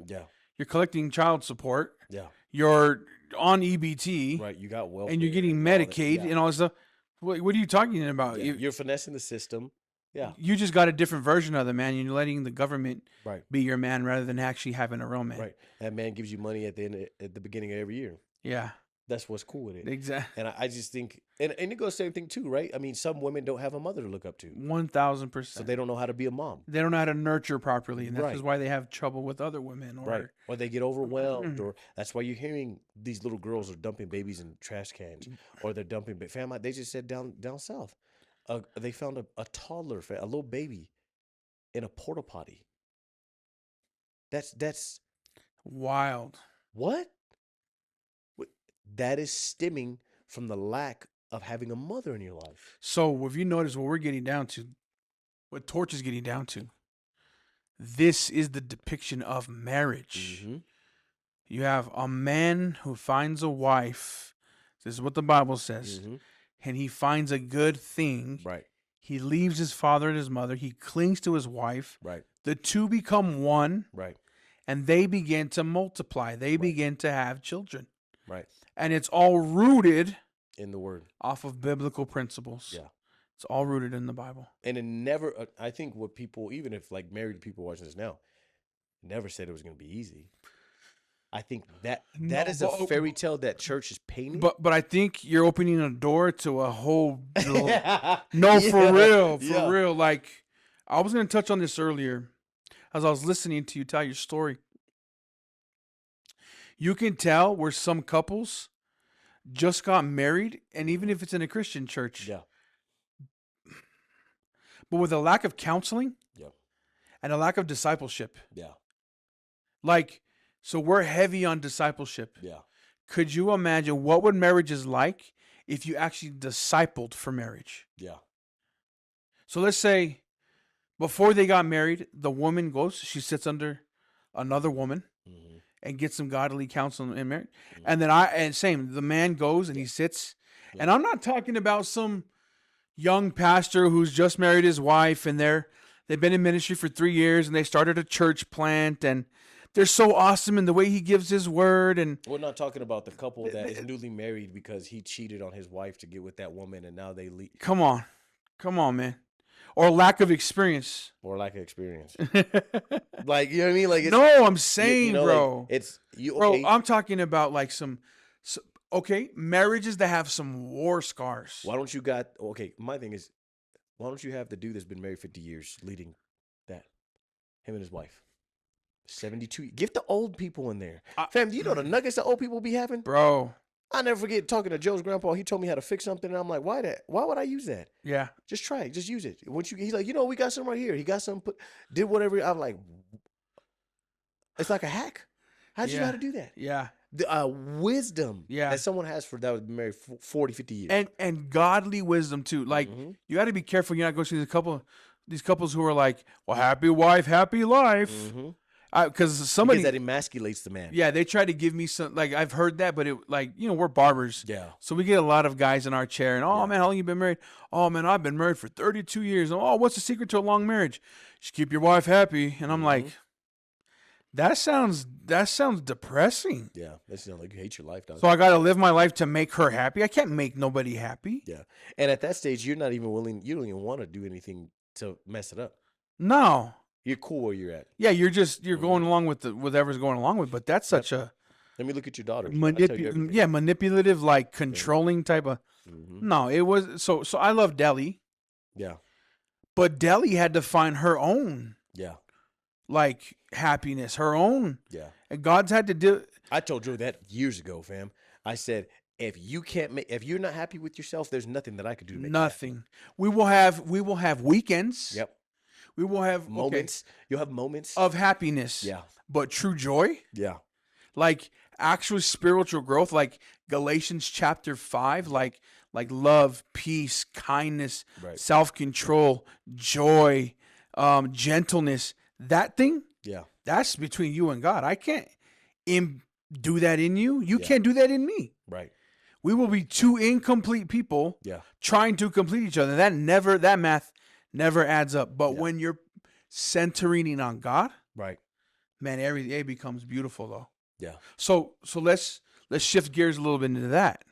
A: you're collecting child support.
B: Yeah.
A: You're on EBT.
B: Right. You got welfare.
A: And you're getting Medicaid and all this stuff. What are you talking about?
B: Yeah. You're finessing the system. Yeah.
A: You just got a different version of the man. You're letting the government
B: right.
A: be your man rather than actually having a real man.
B: Right. That man gives you money at the beginning of every year.
A: Yeah.
B: That's what's cool with it.
A: Exactly.
B: And I just think, and it goes the same thing too, right? I mean, some women don't have a mother to look up to, so
A: 1000%.
B: they don't know how to be a mom.
A: They don't know how to nurture properly, and that's
B: Right.
A: just why they have trouble with other women.
B: Right.
A: Or
B: Or they get overwhelmed, or that's why you're hearing these little girls are dumping babies in trash cans, or they're dumping. Fam, they just said down south, they found a toddler, a little baby, in a porta potty. That's
A: wild.
B: what? That is stemming from the lack of having a mother in your life.
A: So if you notice what we're getting down to, what Torch is getting down to, this is the depiction of marriage.
B: Mm-hmm.
A: You have a man who finds a wife. This is what the Bible says.
B: Mm-hmm.
A: And he finds a good thing.
B: Right.
A: He leaves his father and his mother. He clings to his wife.
B: Right.
A: The two become one.
B: Right.
A: And they begin to multiply. They
B: Right.
A: begin to have children.
B: Right.
A: And it's all rooted
B: In the word.
A: off of biblical principles.
B: Yeah.
A: It's all rooted in the Bible.
B: And it never, I think what people, even if like married people watching this now, never said it was going to be easy. I think that is a fairy tale that church is painting.
A: But I think you're opening a door to a whole. No,
B: Yeah.
A: for real,
B: Yeah.
A: real. Like, I was going to touch on this earlier as I was listening to you tell your story. You can tell where some couples just got married, and even if it's in a Christian church,
B: Yeah.
A: but with a lack of counseling
B: Yeah.
A: and a lack of discipleship.
B: Yeah.
A: Like, so we're heavy on discipleship.
B: Yeah.
A: Could you imagine what would marriage is like if you actually discipled for marriage?
B: Yeah.
A: So let's say before they got married, the woman goes, she sits under another woman
B: Mm-hmm.
A: and gets some godly counsel in marriage.
B: Mhm.
A: And then the man goes and he sits.
B: Yeah.
A: And I'm not talking about some young pastor who's just married his wife and they've been in ministry for 3 years and they started a church plant and they're so awesome in the way he gives his word. And
B: We're not talking about the couple that is newly married because he cheated on his wife to get with that woman and now they leave.
A: come on, man. Or lack of experience.
B: Or lack of experience. Like, you know what I mean? Like, it's,
A: No, I'm saying,
B: like,
A: bro.
B: it's you.
A: Bro,
B: Okay.
A: I'm talking about like some marriages that have some war scars.
B: Why don't you my thing is, why don't you have the dude that's been married 50 years leading that? Him and his wife. 72. Get the old people in there. Fam, do you know the nuggets that old people be having?
A: Bro.
B: I never forget talking to Joe's grandpa. He told me how to fix something, and I'm like, why would I use that?
A: Yeah.
B: Just try it. Just use it. He's like, we got some right here. He got some, did whatever. I'm like, it's like a hack. How'd you know how to do that?
A: Yeah.
B: The wisdom
A: Yeah.
B: that someone has that was married 40, 50 years.
A: And godly wisdom too. Like you got to be careful. You're not going to see these couples who are like, well, happy wife, happy life. Because somebody
B: that emasculates the man.
A: Yeah, they try to give me some, like, I've heard that, but it, like, we're barbers.
B: Yeah.
A: So we get a lot of guys in our chair and, oh man, how long you been married? Oh man, I've been married for 32 years. Oh, what's the secret to a long marriage? Just keep your wife happy. And I'm like, that sounds depressing.
B: Yeah. That sounds like you hate your life, dog.
A: So I got to live my life to make her happy. I can't make nobody happy.
B: Yeah. And at that stage, you're not even willing, you don't even want to do anything to mess it up.
A: No.
B: You're cool where you're at.
A: Yeah, you're going along with whatever's going along with, but that's such a
B: Let me look at your daughter.
A: manipulative, like controlling type of. No, it was so I love Deli.
B: Yeah.
A: But Deli had to find her own.
B: Yeah.
A: Like happiness, her own.
B: Yeah.
A: And God's had to do.
B: I told Joe that years ago, fam. I said, if you're not happy with yourself, there's nothing that I could do to make
A: nothing. We will have weekends.
B: Yep.
A: We will have
B: moments. You'll have moments
A: of happiness.
B: Yeah.
A: But true joy.
B: Yeah.
A: Like actual spiritual growth, like Galatians chapter 5, like love, peace, kindness, self-control, joy, gentleness. That thing.
B: Yeah.
A: That's between you and God. I can't do that in you. You can't do that in me.
B: Right.
A: We will be two incomplete people trying to complete each other. That math never adds up. But when you're centering on God,
B: right,
A: man, it becomes beautiful though.
B: Yeah.
A: So let's shift gears a little bit into that.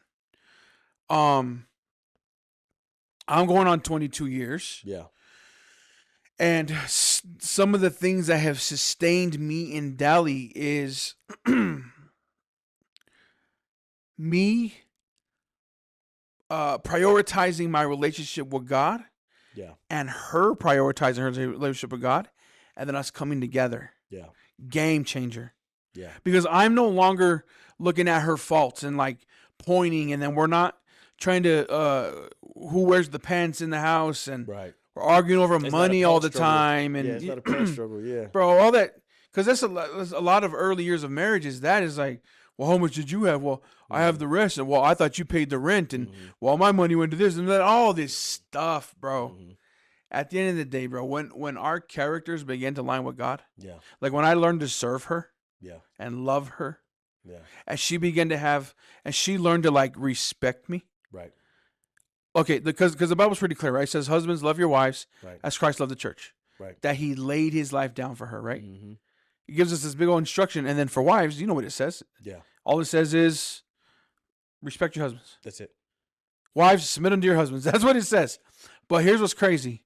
A: I'm going on 22 years.
B: Yeah.
A: And some of the things that have sustained me in Delhi is me prioritizing my relationship with God
B: Yeah.
A: and her prioritizing her relationship with God, and then us coming together.
B: Yeah.
A: Game changer.
B: Yeah.
A: Because I'm no longer looking at her faults and like pointing, and then we're not trying to who wears the pants in the house, and
B: Right.
A: we're arguing over
B: It's not a
A: money
B: power
A: all the
B: struggle.
A: time.
B: Yeah,
A: And
B: it's not a power struggle. Yeah.
A: bro, all that, because that's a lot of early years of marriages. That is like, well, how much did you have? Well, I have the rest. And well, I thought you paid the rent, and well, my money went to this and that. All this stuff, bro. At the end of the day, bro, when our characters begin to line with God,
B: Yeah.
A: like when I learned to serve her
B: Yeah.
A: and love her,
B: Yeah.
A: as she began to have, and she learned to like respect me.
B: Right.
A: Okay, because the Bible's pretty clear, right? It says, husbands, love your wives
B: Right.
A: as Christ loved the church.
B: Right.
A: That he laid his life down for her, right?
B: Mm-hmm.
A: He gives us this big old instruction. And then for wives, you know what it says.
B: Yeah.
A: All it says is respect your husbands.
B: That's it.
A: Wives, submit unto your husbands. That's what it says. But here's what's crazy.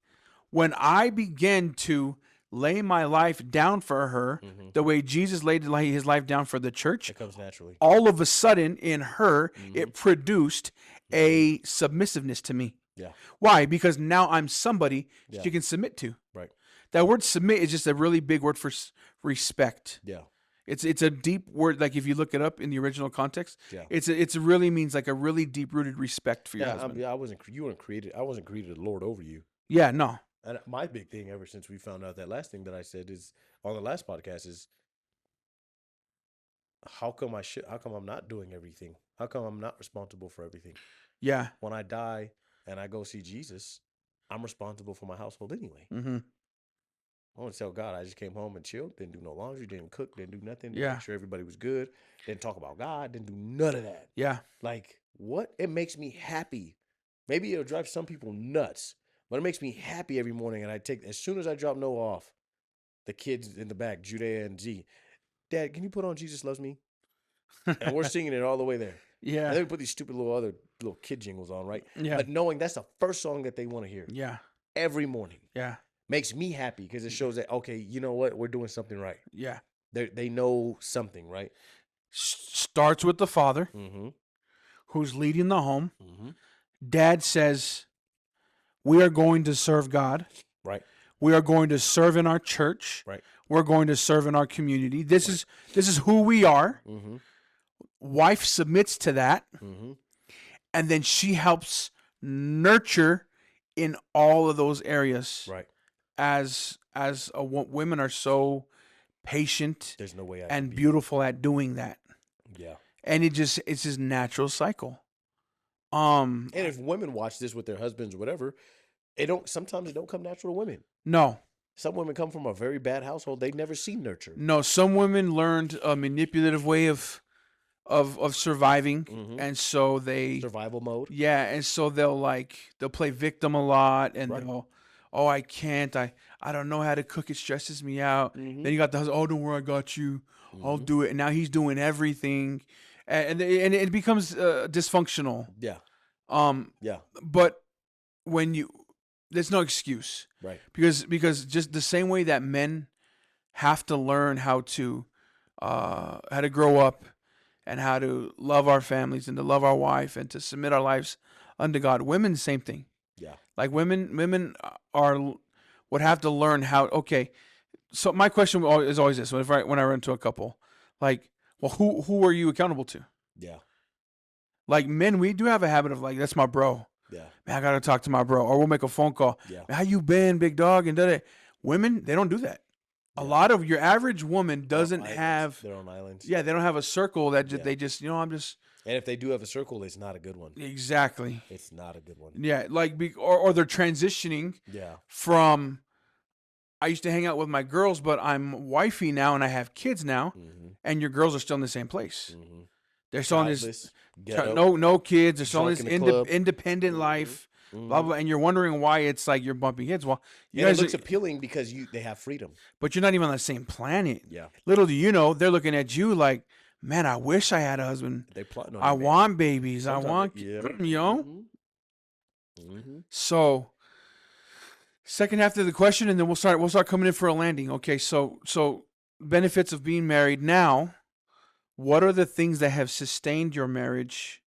A: When I began to lay my life down for her the way Jesus laid his life down for the church,
B: It comes naturally.
A: all of a sudden in her, it produced a submissiveness to me.
B: Yeah.
A: Why? Because now I'm somebody
B: Yeah.
A: she can submit to.
B: Right.
A: That word submit is just a really big word for respect.
B: Yeah.
A: It's a deep word. Like if you look it up in the original context,
B: Yeah.
A: it's really means like a really deep rooted respect for your husband.
B: I wasn't. You weren't created. I wasn't created a lord over you.
A: Yeah, no.
B: And my big thing ever since we found out that last thing that I said is on the last podcast is how come I'm not doing everything? How come I'm not responsible for everything?
A: Yeah.
B: When I die and I go see Jesus, I'm responsible for my household anyway.
A: Mm-hmm.
B: I want to tell God I just came home and chilled, didn't do no laundry, didn't cook, didn't do nothing, didn't
A: Yeah.
B: make sure everybody was good, didn't talk about God, didn't do none of that.
A: Yeah.
B: Like, what? It makes me happy. Maybe it'll drive some people nuts, but it makes me happy every morning. And I take, as soon as I drop Noah off, the kids in the back, Judea and Z, Dad, can you put on Jesus Loves Me? And we're singing it all the way there.
A: Yeah.
B: And then we put these stupid little kid jingles on, right?
A: Yeah.
B: But knowing that's the first song that they want to hear
A: Yeah.
B: every morning
A: Yeah.
B: makes me happy because it shows that, okay, you know what? We're doing something right.
A: Yeah.
B: They know something, right?
A: Starts with the father
B: Mm-hmm.
A: who's leading the home.
B: Mm-hmm.
A: Dad says, we are going to serve God.
B: Right.
A: We are going to serve in our church.
B: Right.
A: We're going to serve in our community. This is who we are.
B: Mm-hmm.
A: Wife submits to that,
B: Mm-hmm.
A: and then she helps nurture in all of those areas.
B: Right.
A: As women are so patient
B: There's no way I
A: and
B: can
A: beautiful at doing that,
B: Yeah.
A: and it's just natural cycle.
B: And if women watch this with their husbands or whatever, sometimes it don't come natural to women.
A: No.
B: Some women come from a very bad household. They've never seen nurture.
A: No, some women learned a manipulative way of surviving, and so they
B: Survival mode.
A: yeah, and so they'll play victim a lot, and
B: Right.
A: they'll, oh, I can't, I don't know how to cook, it stresses me out. Then you got the husband, oh, don't worry, I got you, I'll do it. And now he's doing everything, and it becomes dysfunctional.
B: Yeah. Yeah.
A: But there's no excuse.
B: Right.
A: Because just the same way that men have to learn how to grow up and how to love our families and to love our wife and to submit our lives unto God, women, same thing.
B: Yeah.
A: Like women would have to learn how. Okay, so my question is always this: when I run into a couple, like, well, who are you accountable to?
B: Yeah.
A: Like men, we do have a habit of like, that's my bro.
B: Yeah.
A: Man, I gotta talk to my bro, or we'll make a phone call.
B: Yeah.
A: Man, how you been, big dog? And da-da. Women, they don't do that. A lot of your average woman doesn't have.
B: They're on islands.
A: Yeah, they don't have a circle that
B: Yeah.
A: they just, I'm just.
B: And if they do have a circle, it's not a good one.
A: Exactly.
B: It's not a good one.
A: Yeah, like or they're transitioning
B: Yeah.
A: from. I used to hang out with my girls, but I'm wifey now and I have kids now, and your girls are still in the same place. They're still in this no kids. They're still in this independent life. Blah blah, and you're wondering why it's like you're bumping heads. Well, you guys
B: it looks appealing because they have freedom,
A: but you're not even on the same planet.
B: Yeah.
A: Little do you know, they're looking at you like, man, I wish I had a husband.
B: They're plotting on
A: I
B: you, man.
A: want babies.
B: Sometimes
A: I want, you know. So, second half of the question, and then we'll start coming in for a landing. Okay, so benefits of being married now. what are the things that have sustained your marriage,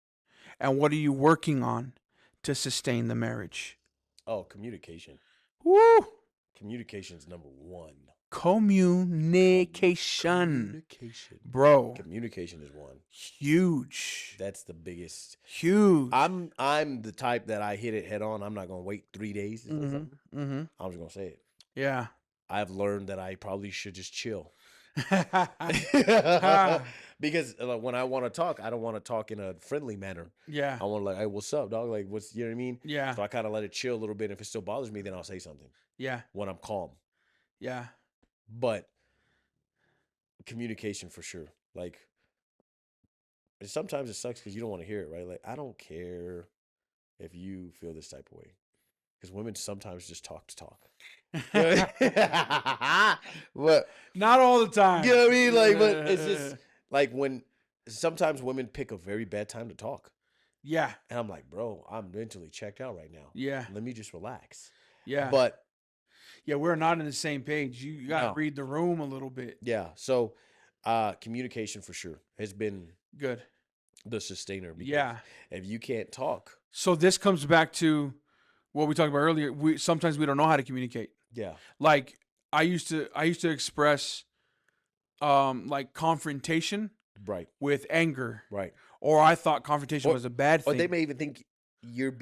A: and what are you working on to sustain the marriage?
B: Oh, communication.
A: Woo!
B: Communication is number one.
A: Communication.
B: Communication.
A: Bro.
B: Communication is one.
A: Huge.
B: That's the biggest.
A: Huge.
B: I'm the type that I hit it head on. I'm not gonna wait 3 days to say something.
A: Mm-hmm.
B: I'm just gonna say it.
A: Yeah.
B: I've learned that I probably should just chill.
A: Ah,
B: Because when I want to talk, I don't want to talk in a friendly manner.
A: yeah.
B: I want to like, hey, what's up, dog? Like, what's, you know what I mean?
A: Yeah.
B: So I kind of let it chill a little bit. If it still bothers me, then I'll say something
A: Yeah.
B: when I'm calm.
A: Yeah.
B: But communication for sure. Like, sometimes it sucks because you don't want to hear it, right? Like, I don't care if you feel this type of way. Because women sometimes just talk to talk. But
A: Not all the time.
B: you know what I mean? Like, but it's just like when sometimes women pick a very bad time to talk.
A: Yeah.
B: And I'm like, bro, I'm mentally checked out right now.
A: Yeah.
B: Let me just relax.
A: Yeah.
B: But
A: yeah, we're not on the same page. You got to
B: No.
A: read the room a little bit.
B: yeah, so communication for sure has been
A: Good.
B: the sustainer. Because
A: Yeah.
B: if you can't talk,
A: So this comes back to what we talked about earlier. Sometimes we don't know how to communicate.
B: yeah,
A: Like I used to express like confrontation
B: right,
A: with anger,
B: right.
A: or I thought confrontation
B: Or-
A: was a bad
B: Or
A: thing.
B: they may even think you're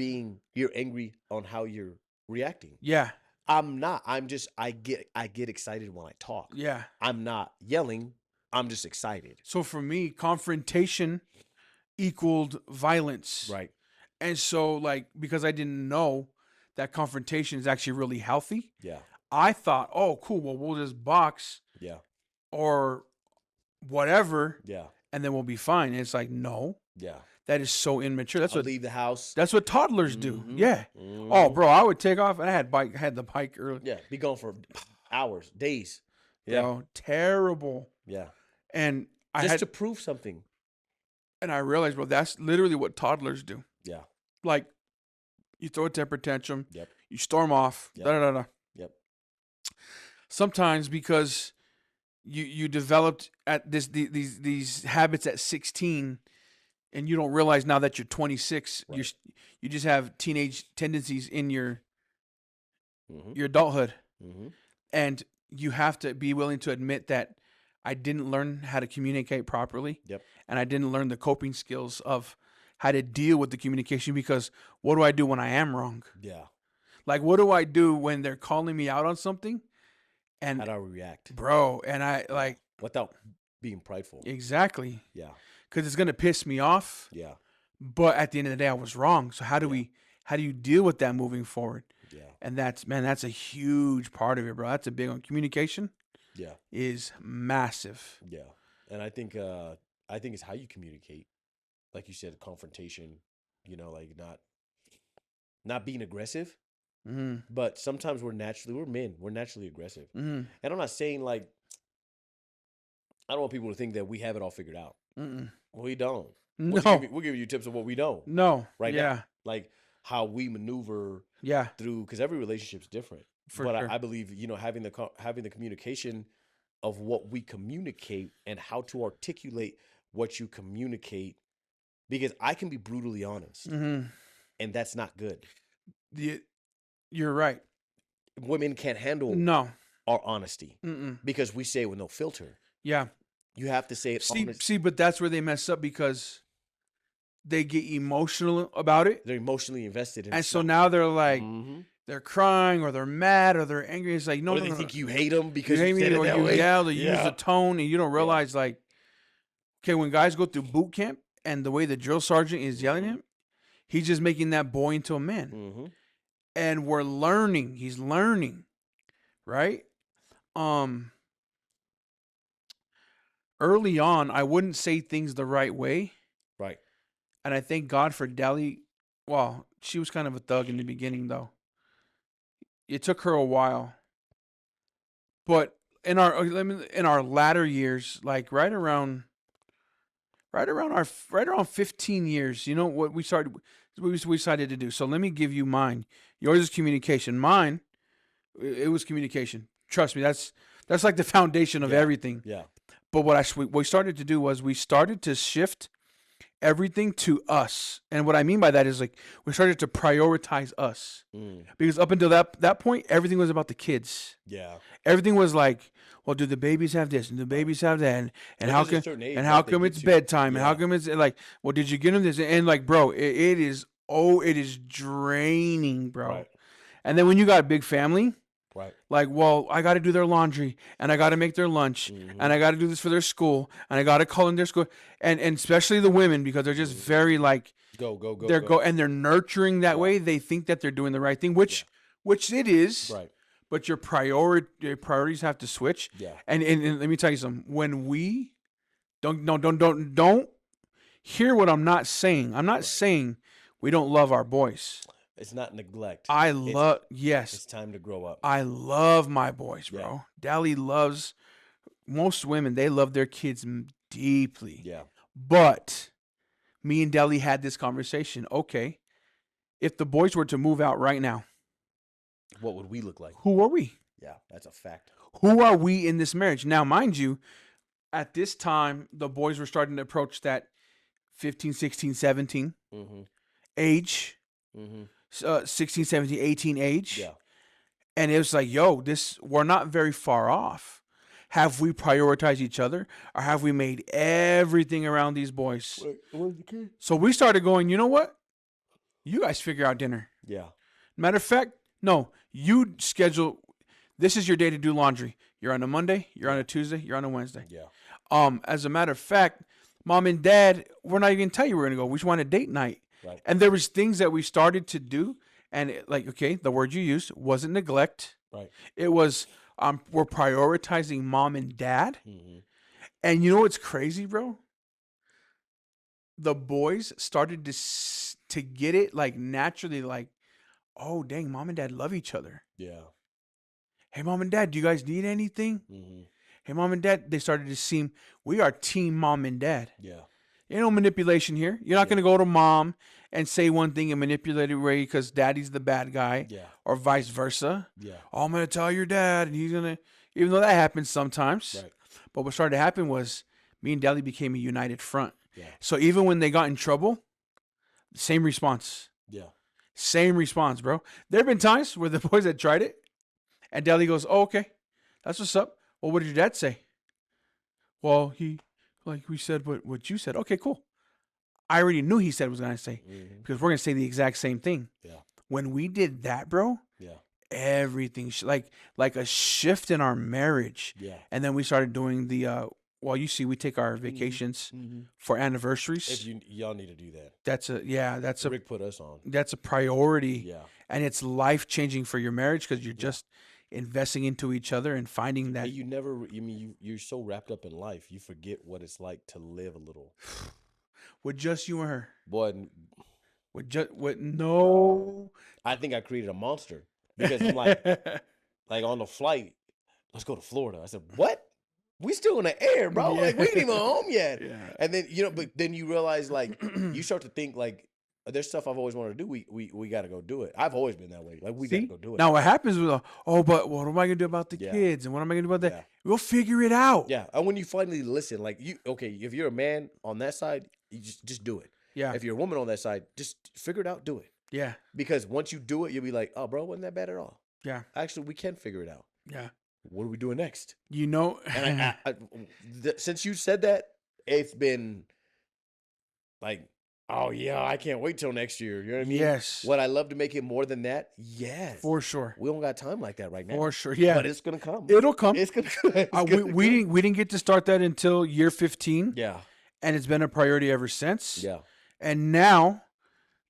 B: angry on how you're reacting.
A: Yeah.
B: I'm not. I'm just I get excited when I talk.
A: Yeah.
B: I'm not yelling. I'm just excited.
A: So for me, confrontation equaled violence.
B: Right.
A: And so like because I didn't know that confrontation is actually really healthy,
B: Yeah.
A: I thought, "Oh, cool. Well, we'll just box
B: Yeah.
A: or whatever
B: Yeah.
A: and then we'll be fine." And it's like, "No.
B: Yeah.
A: That is so immature.
B: I'll leave the house.
A: That's what toddlers do."
B: Mhm.
A: Yeah. Oh,
B: Mhm.
A: bro, I would take off and I had the bike early.
B: Yeah. Be gone for hours, days.
A: Bro, terrible.
B: Yeah.
A: And I
B: Just
A: had
B: to prove something.
A: and I realized, bro, that's literally what toddlers do.
B: Yeah.
A: Like you throw a temper tantrum,
B: Yep.
A: you storm off,
B: Yep.
A: da da da da.
B: Yep.
A: Sometimes because you developed at these habits at 16 and you don't realize now that you're 26,
B: Right.
A: you just have teenage tendencies in your
B: Mm-hmm.
A: adulthood.
B: Mm-hmm.
A: And you have to be willing to admit that I didn't learn how to communicate properly.
B: Yep.
A: And I didn't learn the coping skills of how to deal with the communication, because what do I do when I am wrong?
B: Yeah.
A: Like, what do I do when they're calling me out on something? And
B: How do I react?
A: bro, and I like,
B: Without being prideful.
A: exactly,
B: Yeah.
A: because it's going to piss me off.
B: Yeah.
A: But at the end of the day, I was wrong. So how do you deal with that moving forward?
B: Yeah.
A: And that's a huge part of it, bro. That's a big one. Communication
B: Yeah.
A: is massive.
B: Yeah. And I think it's how you communicate. Like you said, confrontation, like not being aggressive,
A: Mm-hmm.
B: but sometimes we're men. We're naturally aggressive.
A: Mm-hmm.
B: And I'm not saying like I don't want people to think that we have it all figured out.
A: Mm-mm.
B: We don't.
A: No.
B: We'll give you tips of what we know
A: No.
B: right
A: Yeah.
B: now. Like how we maneuver
A: Yeah.
B: through, because every relationship's different.
A: For
B: but
A: sure.
B: I believe, having the communication of what we communicate and how to articulate what you communicate, because I can be brutally honest,
A: Mm-hmm.
B: and that's not good.
A: You're right.
B: Women can't handle
A: No.
B: our honesty
A: Mm-mm.
B: because we say it with no filter.
A: Yeah.
B: You have to say it honest.
A: See, but that's where they mess up, because they get emotional about it,
B: They're emotionally invested in
A: and so now they're like they're crying or they're mad or they're angry. It's like no,
B: or
A: no,
B: they
A: no,
B: think
A: no.
B: you hate them because
A: You hate
B: you
A: me,
B: said it
A: or
B: that
A: you
B: way.
A: yelled, or you use
B: Yeah.
A: the tone, and you don't realize like, okay, when guys go through boot camp and the way the drill sergeant is yelling at him, he's just making that boy into a man.
B: Mm-hmm.
A: And we're learning. He's learning, right? Early on, I wouldn't say things the right way,
B: Right.
A: and I thank God for Deli. Well, she was kind of a thug in the beginning, though. It took her a while, but in our latter years, like right around 15 years, you know what we decided to do. So let me give you mine. Yours is communication. Mine, it was communication. Trust me, that's like the foundation of
B: Yeah.
A: everything.
B: Yeah.
A: But what we started to do was we started to shift everything to us. And what I mean by that is like we started to prioritize us. Because up until that point, everything was about the kids.
B: Yeah.
A: Everything was like, well, do the babies have this and do the babies have that, and how
B: there's a
A: come
B: certain age
A: and
B: that
A: how
B: they
A: come
B: get
A: it's
B: to.
A: bedtime and how
B: Yeah.
A: come it's like, well, did you get them this? And like, bro, it is draining, bro.
B: Right.
A: And then when you got a big family,
B: Right.
A: like, well, I got to do their laundry and I got to make their lunch and I got to do this for their school and I got to call in their school and especially the women because they're just very like
B: Go.
A: and they're nurturing that way. They think that they're doing the right thing, which it is.
B: Right.
A: But your priorities have to switch.
B: Yeah.
A: And let me tell you something. When we don't hear what I'm not saying. I'm not saying we don't love our boys.
B: It's not neglect.
A: I love
B: It's time to grow up.
A: I love my boys, bro. Dally loves most women. They love their kids deeply.
B: Yeah.
A: But me and Dally had this conversation. Okay, if the boys were to move out right now,
B: What would we look like?
A: who are we?
B: Yeah, that's a fact.
A: Who are we in this marriage? Now, mind you, at this time, the boys were starting to approach that 15, 16, 17 age, 16, 17, 18 age.
B: Yeah.
A: And it was like, yo, we're not very far off. Have we prioritized each other or have we made everything around these boys?
B: Where's the kid?
A: So we started going, you know what? You guys figure out dinner.
B: Yeah.
A: Matter of fact, no, you schedule. This is your day to do laundry. You're on a Monday, you're on a Tuesday, you're on a Wednesday.
B: Yeah.
A: As a matter of fact, mom and dad, we're not even gonna tell you we're gonna go. We just want a date night.
B: Right.
A: And there was things that we started to do, and okay, the word you used wasn't neglect.
B: Right.
A: It was we're prioritizing mom and dad.
B: Mm-hmm.
A: And you know what's crazy, bro? The boys started to get it like naturally, like, oh dang, mom and dad love each other.
B: Yeah.
A: Hey, mom and dad, do you guys need anything?
B: Mm-hmm.
A: Hey, mom and dad, they started to seem, we are team mom and dad.
B: Yeah.
A: Ain't no manipulation here. You're not going to go to mom and say one thing and manipulate it way because daddy's the bad guy.
B: Yeah.
A: Or vice versa.
B: Yeah.
A: Oh, I'm going to tell your dad and he's going to, even though that happens sometimes.
B: Right.
A: But what started to happen was me and Dally became a united front.
B: Yeah.
A: So even when they got in trouble, same response.
B: Yeah.
A: Same response, bro. There have been times where the boys had tried it and Dally goes, oh, okay, that's what's up. Well, what did your dad say? Well, we said what you said. Okay, cool. I already knew he said what was going to say because we're going to say the exact same thing.
B: Yeah.
A: When we did that, bro, everything, like a shift in our marriage.
B: Yeah.
A: And then we started doing the, you see, we take our vacations for anniversaries.
B: If y'all need to do that.
A: That's
B: Rick put us on.
A: That's a priority.
B: Yeah.
A: And it's life-changing for your marriage because you're just investing into each other and finding that.
B: You're so wrapped up in life, you forget what it's like to live a little.
A: With just you and her.
B: Boy,
A: no.
B: I think I created a monster because I'm like on the flight, let's go to Florida. I said, what? We still in the air, bro.
A: Yeah.
B: Like we ain't even home yet.
A: Yeah.
B: And then but then you realize like you start to think like there's stuff I've always wanted to do. We got to go do it. I've always been that way. Like we got to go do it.
A: Now what happens with but what am I gonna do about the kids and what am I gonna do about that?
B: Yeah.
A: We'll figure it out.
B: Yeah. And when you finally listen, like if you're a man on that side, you just do it.
A: Yeah.
B: If you're a woman on that side, just figure it out, do it.
A: Yeah.
B: Because once you do it, you'll be like, oh, bro, wasn't that bad at all.
A: Yeah.
B: Actually, we can figure it out.
A: Yeah.
B: What are we doing next?
A: You know,
B: and since you said that, it's been like, oh yeah, I can't wait till next year. You know what I mean?
A: Yes.
B: Would I love to make it more than that? Yes.
A: For sure.
B: We don't got time like that right now.
A: For sure. Yeah.
B: But it's gonna come.
A: It'll come.
B: It's gonna.
A: We didn't get to start that until year 15.
B: Yeah.
A: And it's been a priority ever since.
B: Yeah.
A: And now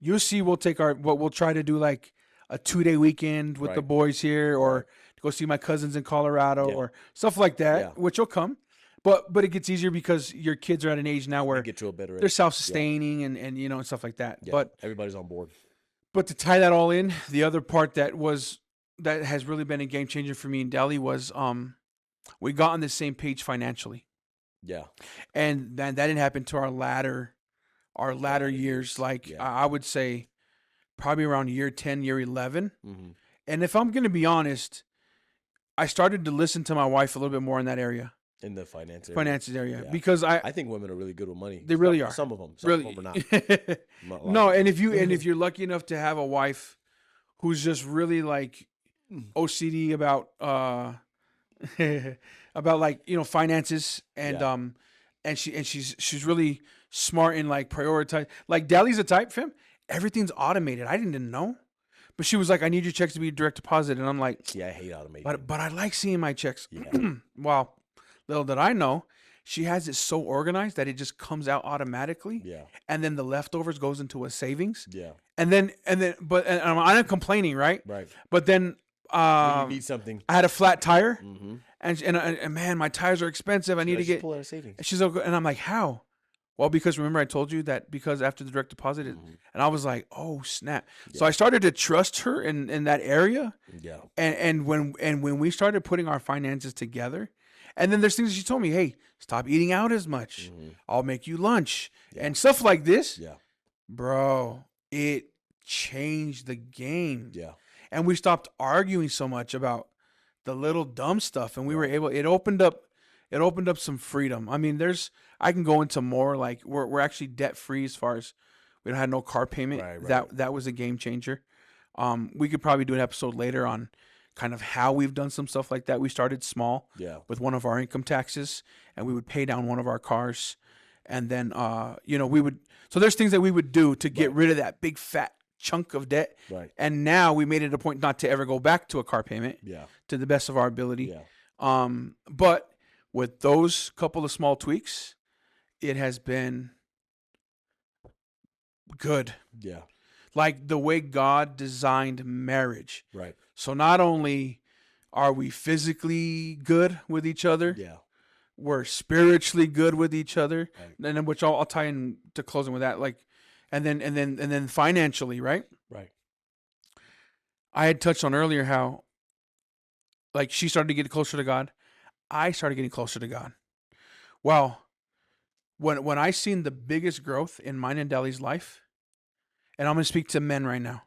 A: you'll see we'll try to do like a 2-day weekend with the boys here or go see my cousins in Colorado or stuff like that, which will come. But it gets easier because your kids are at an age now where
B: get to a better age.
A: They're self-sustaining and and stuff like that.
B: Yeah.
A: But
B: everybody's on board.
A: But to tie that all in, the other part that has really been a game changer for me and Dally was we got on the same page financially.
B: Yeah.
A: And that didn't happen to our latter years. Like I would say probably around year 10, year 11.
B: Mm-hmm.
A: And if I'm going to be honest, I started to listen to my wife a little bit more in that area.
B: in the
A: finances area
B: Yeah.
A: because
B: I think women are really good with money.
A: They really are.
B: Some of them. Some
A: really
B: of them are not.
A: no, and if you're lucky enough to have a wife who's just really like OCD about about like finances and
B: Yeah.
A: and she's really smart in like prioritize. Like Dali's a type, fam. Everything's automated. I didn't know, but she was like, "I need your checks to be direct deposit," and I'm like,
B: Yeah, I hate automation.
A: But I like seeing my checks.
B: Yeah.
A: Well, little did I know, she has it so organized that it just comes out automatically.
B: Yeah.
A: And then the leftovers goes into a savings.
B: Yeah.
A: And then but I'm not complaining, right?
B: Right.
A: But then
B: When you need something.
A: I had a flat tire,
B: Mm-hmm.
A: and man, my tires are expensive. I need to get.
B: Pull out of savings.
A: She's like, and I'm like, how? Well, because remember I told you that because after the direct deposit, and I was like, oh snap!
B: Yeah.
A: So I started to trust her in that area.
B: Yeah.
A: And when we started putting our finances together, and then there's things she told me, hey, stop eating out as much. I'll make you lunch and stuff like this.
B: Yeah.
A: Bro, it changed the game.
B: Yeah.
A: And we stopped arguing so much about the little dumb stuff, and we were able. It opened up some freedom. I mean, I can go into more, like we're actually debt free as far as we don't have no car payment.
B: Right.
A: That was a game changer. We could probably do an episode later on kind of how we've done some stuff like that. We started small with one of our income taxes, and we would pay down one of our cars, and then we would. So there's things that we would do to get rid of that big fat chunk of debt.
B: Right.
A: And now we made it a point not to ever go back to a car payment.
B: Yeah.
A: To the best of our ability.
B: Yeah.
A: But with those couple of small tweaks, it has been good.
B: Yeah.
A: Like the way God designed marriage.
B: Right.
A: So not only are we physically good with each other,
B: Yeah.
A: we're spiritually good with each other,
B: Right.
A: and then which I'll tie in to closing with that. Like, and then financially, right?
B: Right.
A: I had touched on earlier how, like, she started to get closer to God. I started getting closer to God. Well, when I seen the biggest growth in mine and Deli's life, and I'm going to speak to men right now,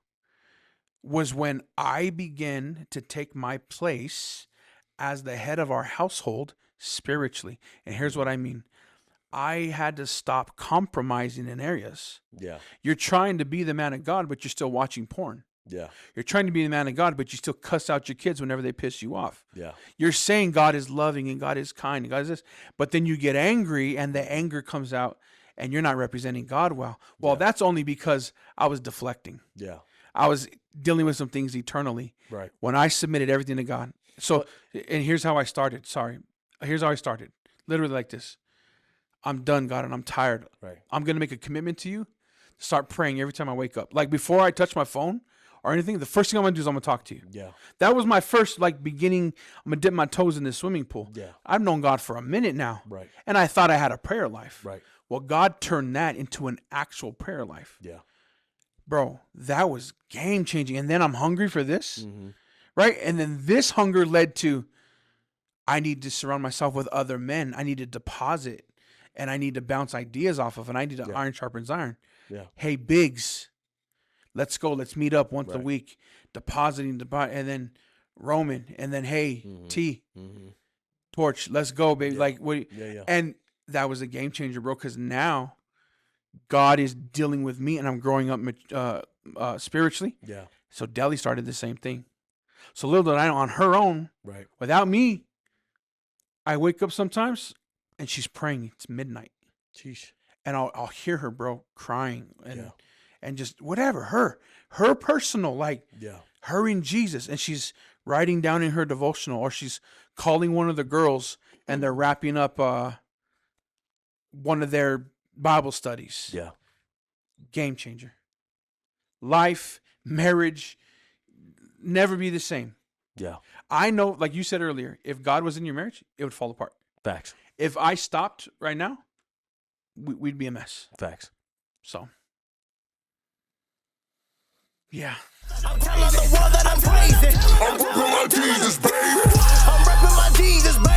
A: was when I began to take my place as the head of our household spiritually. And here's what I mean. I had to stop compromising in areas.
B: Yeah.
A: You're trying to be the man of God, but you're still watching porn.
B: Yeah.
A: You're trying to be the man of God, but you still cuss out your kids whenever they piss you off.
B: Yeah.
A: You're saying God is loving and God is kind and God is this, but then you get angry and the anger comes out and you're not representing God well. Well, that's only because I was deflecting.
B: Yeah.
A: I was dealing with some things eternally.
B: Right.
A: When I submitted everything to God. So, and here's how I started. Sorry. Here's how I started. Literally like this. I'm done, God, and I'm tired.
B: Right.
A: I'm going to make a commitment to you. Start praying every time I wake up. Like before I touch my phone or anything, the first thing I'm going to do is I'm going to talk to you.
B: Yeah.
A: That was my first beginning. I'm going to dip my toes in this swimming pool.
B: Yeah.
A: I've known God for a minute now.
B: Right.
A: And I thought I had a prayer life.
B: Right.
A: Well, God turned that into an actual prayer life.
B: Yeah.
A: Bro, that was game changing. And then I'm hungry for this.
B: Mm-hmm.
A: Right. And then this hunger led to, I need to surround myself with other men. I need to deposit and I need to bounce ideas off of, and I need to iron sharpens iron.
B: Yeah.
A: Hey, Biggs, let's go. Let's meet up once a
B: Right.
A: week, depositing, and then Roman, and then hey, T, Torch, let's go, baby.
B: Yeah.
A: Like what?
B: Yeah.
A: And that was a game changer, bro. Because now God is dealing with me, and I'm growing up spiritually.
B: Yeah.
A: So Deli started the same thing. So little did I know, on her own,
B: Right.
A: without me, I wake up sometimes and she's praying. It's midnight.
B: Sheesh.
A: And I'll hear her, bro, crying and just whatever. Her personal, like her in Jesus. And she's writing down in her devotional, or she's calling one of the girls and they're wrapping up one of their Bible studies.
B: Yeah.
A: Game changer. Life, marriage, never be the same.
B: Yeah.
A: I know, like you said earlier, if God was in your marriage, it would fall apart.
B: Facts.
A: If I stopped right now, we'd be a mess.
B: Facts.
A: So, yeah.
C: I'm telling the world that I'm crazy. I'm repping my Jesus, baby. I'm repping my Jesus, baby.